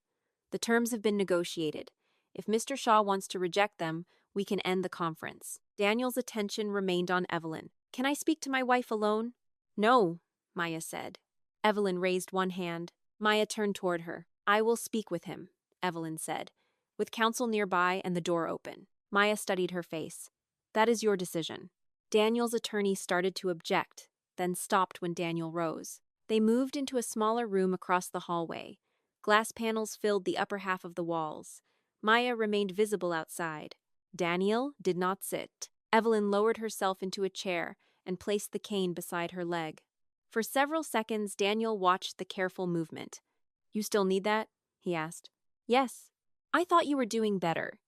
Speaker 1: "The terms have been negotiated. If Mr. Shaw wants to reject them, we can end the conference." Daniel's attention remained on Evelyn. "Can I speak to my wife alone?" "No," Maya said. Evelyn raised one hand. Maya turned toward her. "I will speak with him," Evelyn said. "With counsel nearby and the door open." Maya studied her face. "That is your decision." Daniel's attorney started to object, then stopped when Daniel rose. They moved into a smaller room across the hallway. Glass panels filled the upper half of the walls. Maya remained visible outside. Daniel did not sit. Evelyn lowered herself into a chair and placed the cane beside her leg. For several seconds, Daniel watched the careful movement. "You still need that?" he asked. "Yes." "I thought you were doing better."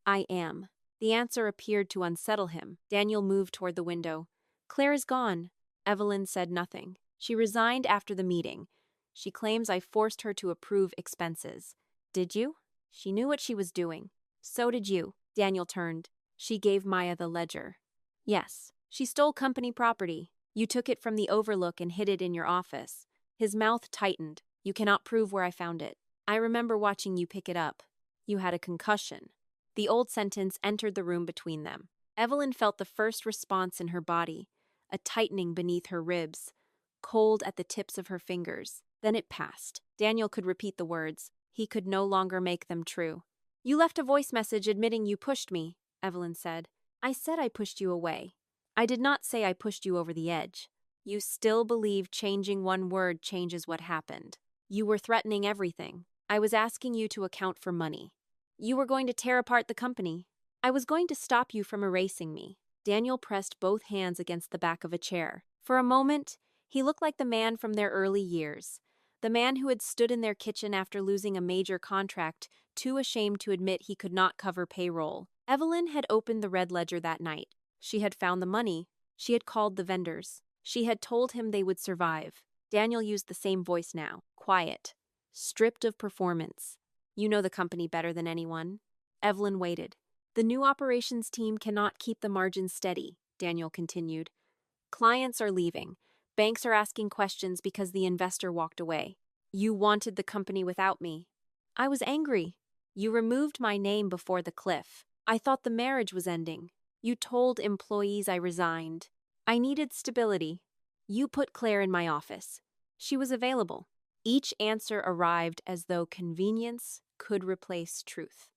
Speaker 1: "I am." The answer appeared to unsettle him. Daniel moved toward the window. "Claire is gone." Evelyn said nothing. "She resigned after the meeting. She claims I forced her to approve expenses." "Did you?" "She knew what she was doing." "So did you." Daniel turned. "She gave Maya the ledger." "Yes. She stole company property. You took it from the overlook and hid it in your office." His mouth tightened. "You cannot prove where I found it." "I remember watching you pick it up." "You had a concussion." The old sentence entered the room between them. Evelyn felt the first response in her body, a tightening beneath her ribs, cold at the tips of her fingers. Then it passed. Daniel could repeat the words. He could no longer make them true. "You left a voice message admitting you pushed me," Evelyn said. "I said I pushed you away. I did not say I pushed you over the edge." "You still believe changing one word changes what happened." "You were threatening everything. I was asking you to account for money. You were going to tear apart the company. I was going to stop you from erasing me." Daniel pressed both hands against the back of a chair. For a moment, he looked like the man from their early years. The man who had stood in their kitchen after losing a major contract, too ashamed to admit he could not cover payroll. Evelyn had opened the red ledger that night. She had found the money. She had called the vendors. She had told him they would survive. Daniel used the same voice now, quiet, stripped of performance. "You know the company better than anyone." Evelyn waited. "The new operations team cannot keep the margins steady," Daniel continued. "Clients are leaving. Banks are asking questions because the investor walked away. You wanted the company without me." "I was angry." You removed my name before the cliff. I thought the marriage was ending. You told employees I resigned. I needed stability. You put Claire in my office. She was available. Each answer arrived as though convenience could replace truth.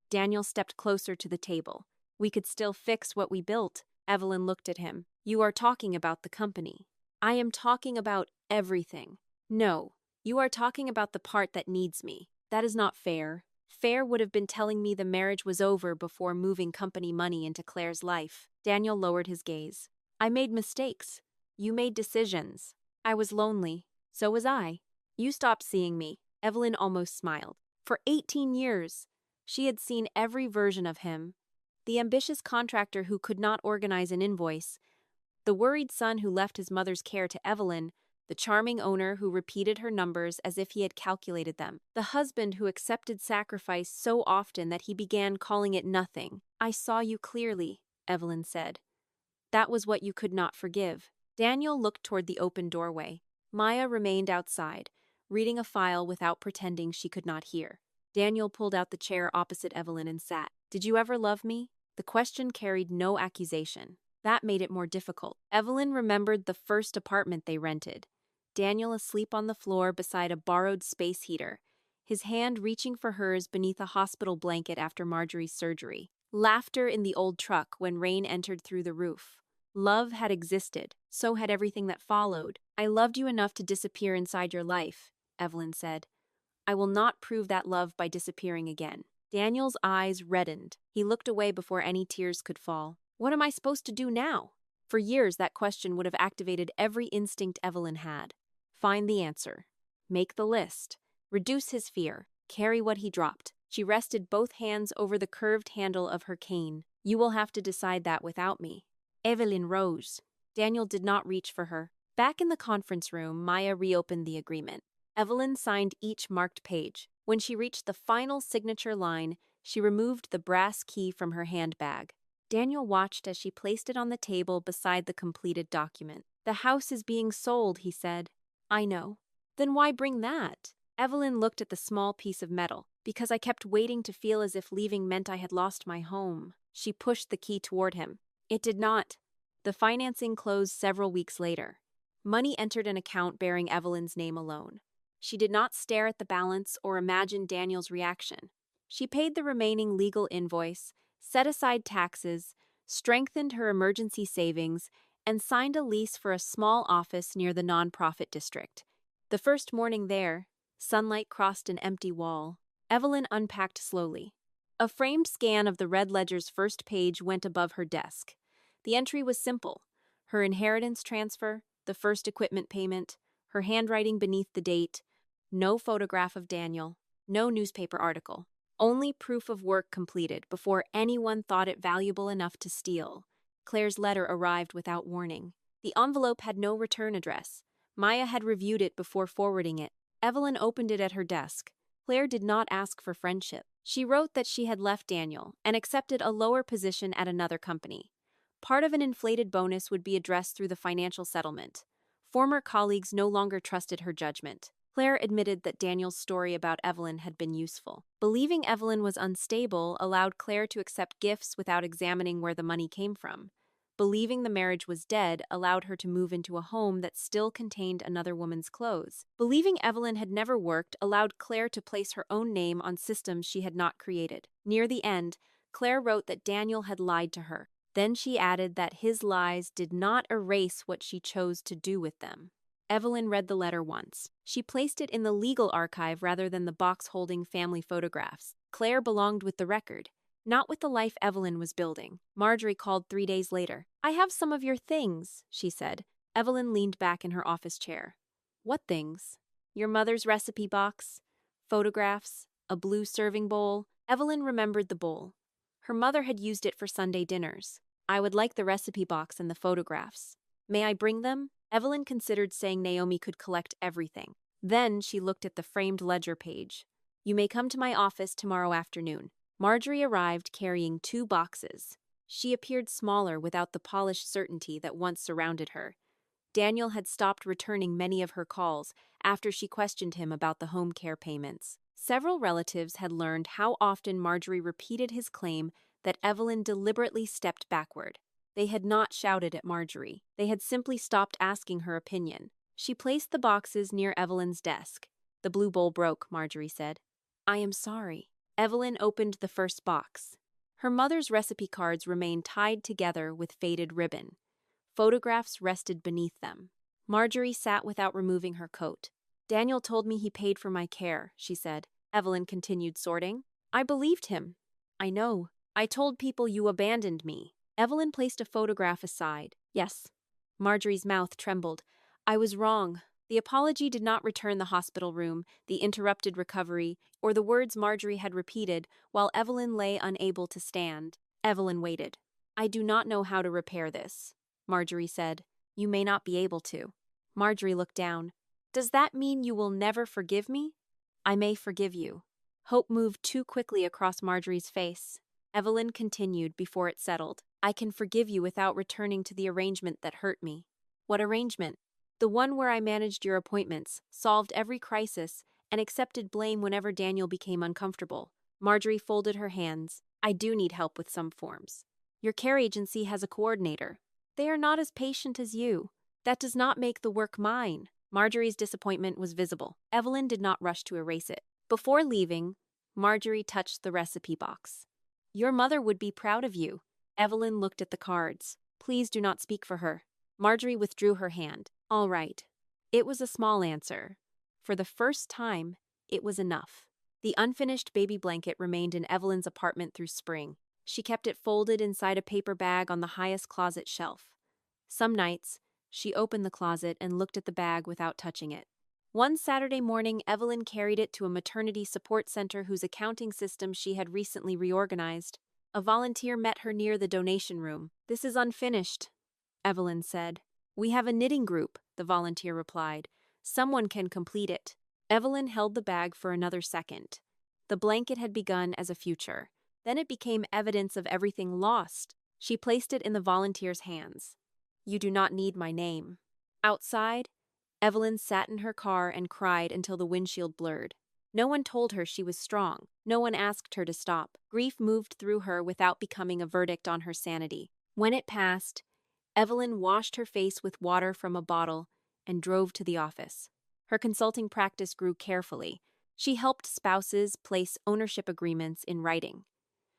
Speaker 1: Daniel stepped closer to the table. We could still fix what we built. Evelyn looked at him. You are talking about the company. I am talking about everything. No, you are talking about the part that needs me. That is not fair. Fair would have been telling me the marriage was over before moving company money into Claire's life. Daniel lowered his gaze. I made mistakes. You made decisions. I was lonely. So was I. You stopped seeing me. Evelyn almost smiled. For 18 years, she had seen every version of him. The ambitious contractor who could not organize an invoice, the worried son who left his mother's care to Evelyn, the charming owner who repeated her numbers as if he had calculated them, the husband who accepted sacrifice so often that he began calling it nothing. I saw you clearly, Evelyn said. That was what you could not forgive. Daniel looked toward the open doorway. Maya remained outside, reading a file without pretending she could not hear. Daniel pulled out the chair opposite Evelyn and sat. Did you ever love me? The question carried no accusation. That made it more difficult. Evelyn remembered the first apartment they rented. Daniel asleep on the floor beside a borrowed space heater, his hand reaching for hers beneath a hospital blanket after Marjorie's surgery. Laughter in the old truck when rain entered through the roof. Love had existed, so had everything that followed. I loved you enough to disappear inside your life, Evelyn said. I will not prove that love by disappearing again. Daniel's eyes reddened. He looked away before any tears could fall. What am I supposed to do now? For years, that question would have activated every instinct Evelyn had. Find the answer. Make the list. Reduce his fear. Carry what he dropped. She rested both hands over the curved handle of her cane. You will have to decide that without me. Evelyn rose. Daniel did not reach for her. Back in the conference room, Maya reopened the agreement. Evelyn signed each marked page. When she reached the final signature line, she removed the brass key from her handbag. Daniel watched as she placed it on the table beside the completed document. The house is being sold, he said. I know. Then why bring that? Evelyn looked at the small piece of metal. Because I kept waiting to feel as if leaving meant I had lost my home. She pushed the key toward him. It did not. The financing closed several weeks later. Money entered an account bearing Evelyn's name alone. She did not stare at the balance or imagine Daniel's reaction. She paid the remaining legal invoice, set aside taxes, strengthened her emergency savings, and signed a lease for a small office near the nonprofit district. The first morning there, sunlight crossed an empty wall. Evelyn unpacked slowly. A framed scan of the red ledger's first page went above her desk. The entry was simple. Her inheritance transfer, the first equipment payment, her handwriting beneath the date, no photograph of Daniel, no newspaper article. Only proof of work completed before anyone thought it valuable enough to steal. Claire's letter arrived without warning. The envelope had no return address. Maya had reviewed it before forwarding it. Evelyn opened it at her desk. Claire did not ask for friendship. She wrote that she had left Daniel and accepted a lower position at another company. Part of an inflated bonus would be addressed through the financial settlement. Former colleagues no longer trusted her judgment. Claire admitted that Daniel's story about Evelyn had been useful. Believing Evelyn was unstable allowed Claire to accept gifts without examining where the money came from. Believing the marriage was dead allowed her to move into a home that still contained another woman's clothes. Believing Evelyn had never worked allowed Claire to place her own name on systems she had not created. Near the end, Claire wrote that Daniel had lied to her. Then she added that his lies did not erase what she chose to do with them. Evelyn read the letter once. She placed it in the legal archive rather than the box holding family photographs. Claire belonged with the record, not with the life Evelyn was building. Marjorie called 3 days later. I have some of your things, she said. Evelyn leaned back in her office chair. What things? Your mother's recipe box, photographs, a blue serving bowl. Evelyn remembered the bowl. Her mother had used it for Sunday dinners. I would like the recipe box and the photographs. May I bring them? Evelyn considered saying Naomi could collect everything. Then she looked at the framed ledger page. You may come to my office tomorrow afternoon. Marjorie arrived carrying 2 boxes. She appeared smaller without the polished certainty that once surrounded her. Daniel had stopped returning many of her calls after she questioned him about the home care payments. Several relatives had learned how often Marjorie repeated his claim that Evelyn deliberately stepped backward. They had not shouted at Marjorie. They had simply stopped asking her opinion. She placed the boxes near Evelyn's desk. "The blue bowl broke," Marjorie said. "I am sorry." Evelyn opened the first box. Her mother's recipe cards remained tied together with faded ribbon. Photographs rested beneath them. Marjorie sat without removing her coat. "Daniel told me he paid for my care," she said. Evelyn continued sorting. "I believed him." "I know. I told people you abandoned me." Evelyn placed a photograph aside. "Yes." Marjorie's mouth trembled. "I was wrong." The apology did not return the hospital room, the interrupted recovery, or the words Marjorie had repeated while Evelyn lay unable to stand. Evelyn waited. "I do not know how to repair this," Marjorie said. "You may not be able to." Marjorie looked down. "Does that mean you will never forgive me?" "I may forgive you." Hope moved too quickly across Marjorie's face. Evelyn continued before it settled. "I can forgive you without returning to the arrangement that hurt me." "What arrangement?" "The one where I managed your appointments, solved every crisis, and accepted blame whenever Daniel became uncomfortable." Marjorie folded her hands. "I do need help with some forms. Your care agency has a coordinator. They are not as patient as you. That does not make the work mine." Marjorie's disappointment was visible. Evelyn did not rush to erase it. Before leaving, Marjorie touched the recipe box. "Your mother would be proud of you." Evelyn looked at the cards. "Please do not speak for her." Marjorie withdrew her hand. "All right." It was a small answer. For the first time, it was enough. The unfinished baby blanket remained in Evelyn's apartment through spring. She kept it folded inside a paper bag on the highest closet shelf. Some nights, she opened the closet and looked at the bag without touching it. One Saturday morning, Evelyn carried it to a maternity support center whose accounting system she had recently reorganized. A volunteer met her near the donation room. "This is unfinished," Evelyn said. "We have a knitting group," the volunteer replied. "Someone can complete it." Evelyn held the bag for another second. The blanket had begun as a future. Then it became evidence of everything lost. She placed it in the volunteer's hands. "You do not need my name." Outside, Evelyn sat in her car and cried until the windshield blurred. No one told her she was strong. No one asked her to stop. Grief moved through her without becoming a verdict on her sanity. When it passed, Evelyn washed her face with water from a bottle and drove to the office. Her consulting practice grew carefully. She helped spouses place ownership agreements in writing.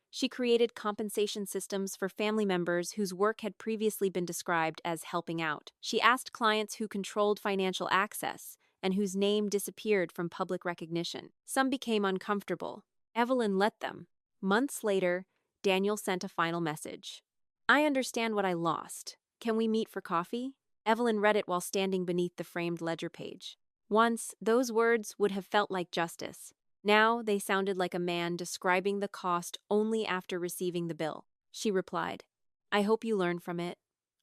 Speaker 1: She created compensation systems for family members whose work had previously been described as helping out. She asked clients who controlled financial access and whose name disappeared from public recognition. Some became uncomfortable. Evelyn let them. Months later, Daniel sent a final message. "I understand what I lost. Can we meet for coffee?" Evelyn read it while standing beneath the framed ledger page. Once, those words would have felt like justice. Now they sounded like a man describing the cost only after receiving the bill. She replied, "I hope you learn from it.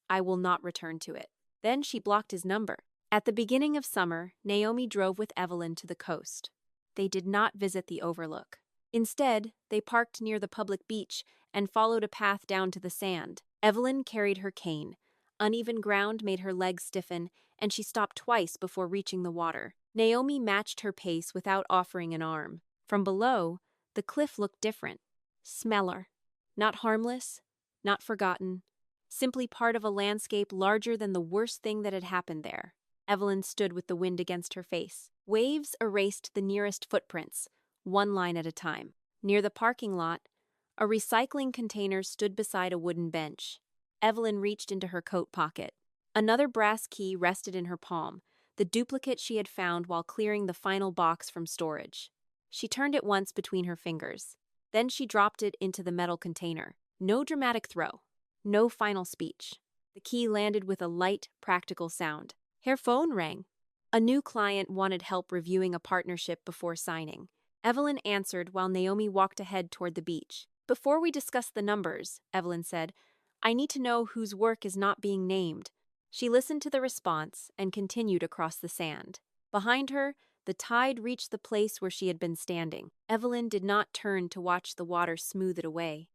Speaker 1: I will not return to it." Then she blocked his number. At the beginning of summer, Naomi drove with Evelyn to the coast. They did not visit the overlook. Instead, they parked near the public beach and followed a path down to the sand. Evelyn carried her cane. Uneven ground made her legs stiffen, and she stopped twice before reaching the water. Naomi matched her pace without offering an arm. From below, the cliff looked different. Smeller. Not harmless, not forgotten, simply part of a landscape larger than the worst thing that had happened there. Evelyn stood with the wind against her face. Waves erased the nearest footprints, one line at a time. Near the parking lot, a recycling container stood beside a wooden bench. Evelyn reached into her coat pocket. Another brass key rested in her palm, the duplicate she had found while clearing the final box from storage. She turned it once between her fingers. Then she dropped it into the metal container. No dramatic throw. No final speech. The key landed with a light, practical sound. Her phone rang. A new client wanted help reviewing a partnership before signing. Evelyn answered while Naomi walked ahead toward the beach. "Before we discuss the numbers," Evelyn said, "I need to know whose work is not being named." She listened to the response and continued across the sand. Behind her, the tide reached the place where she had been standing. Evelyn did not turn to watch the water smooth it away.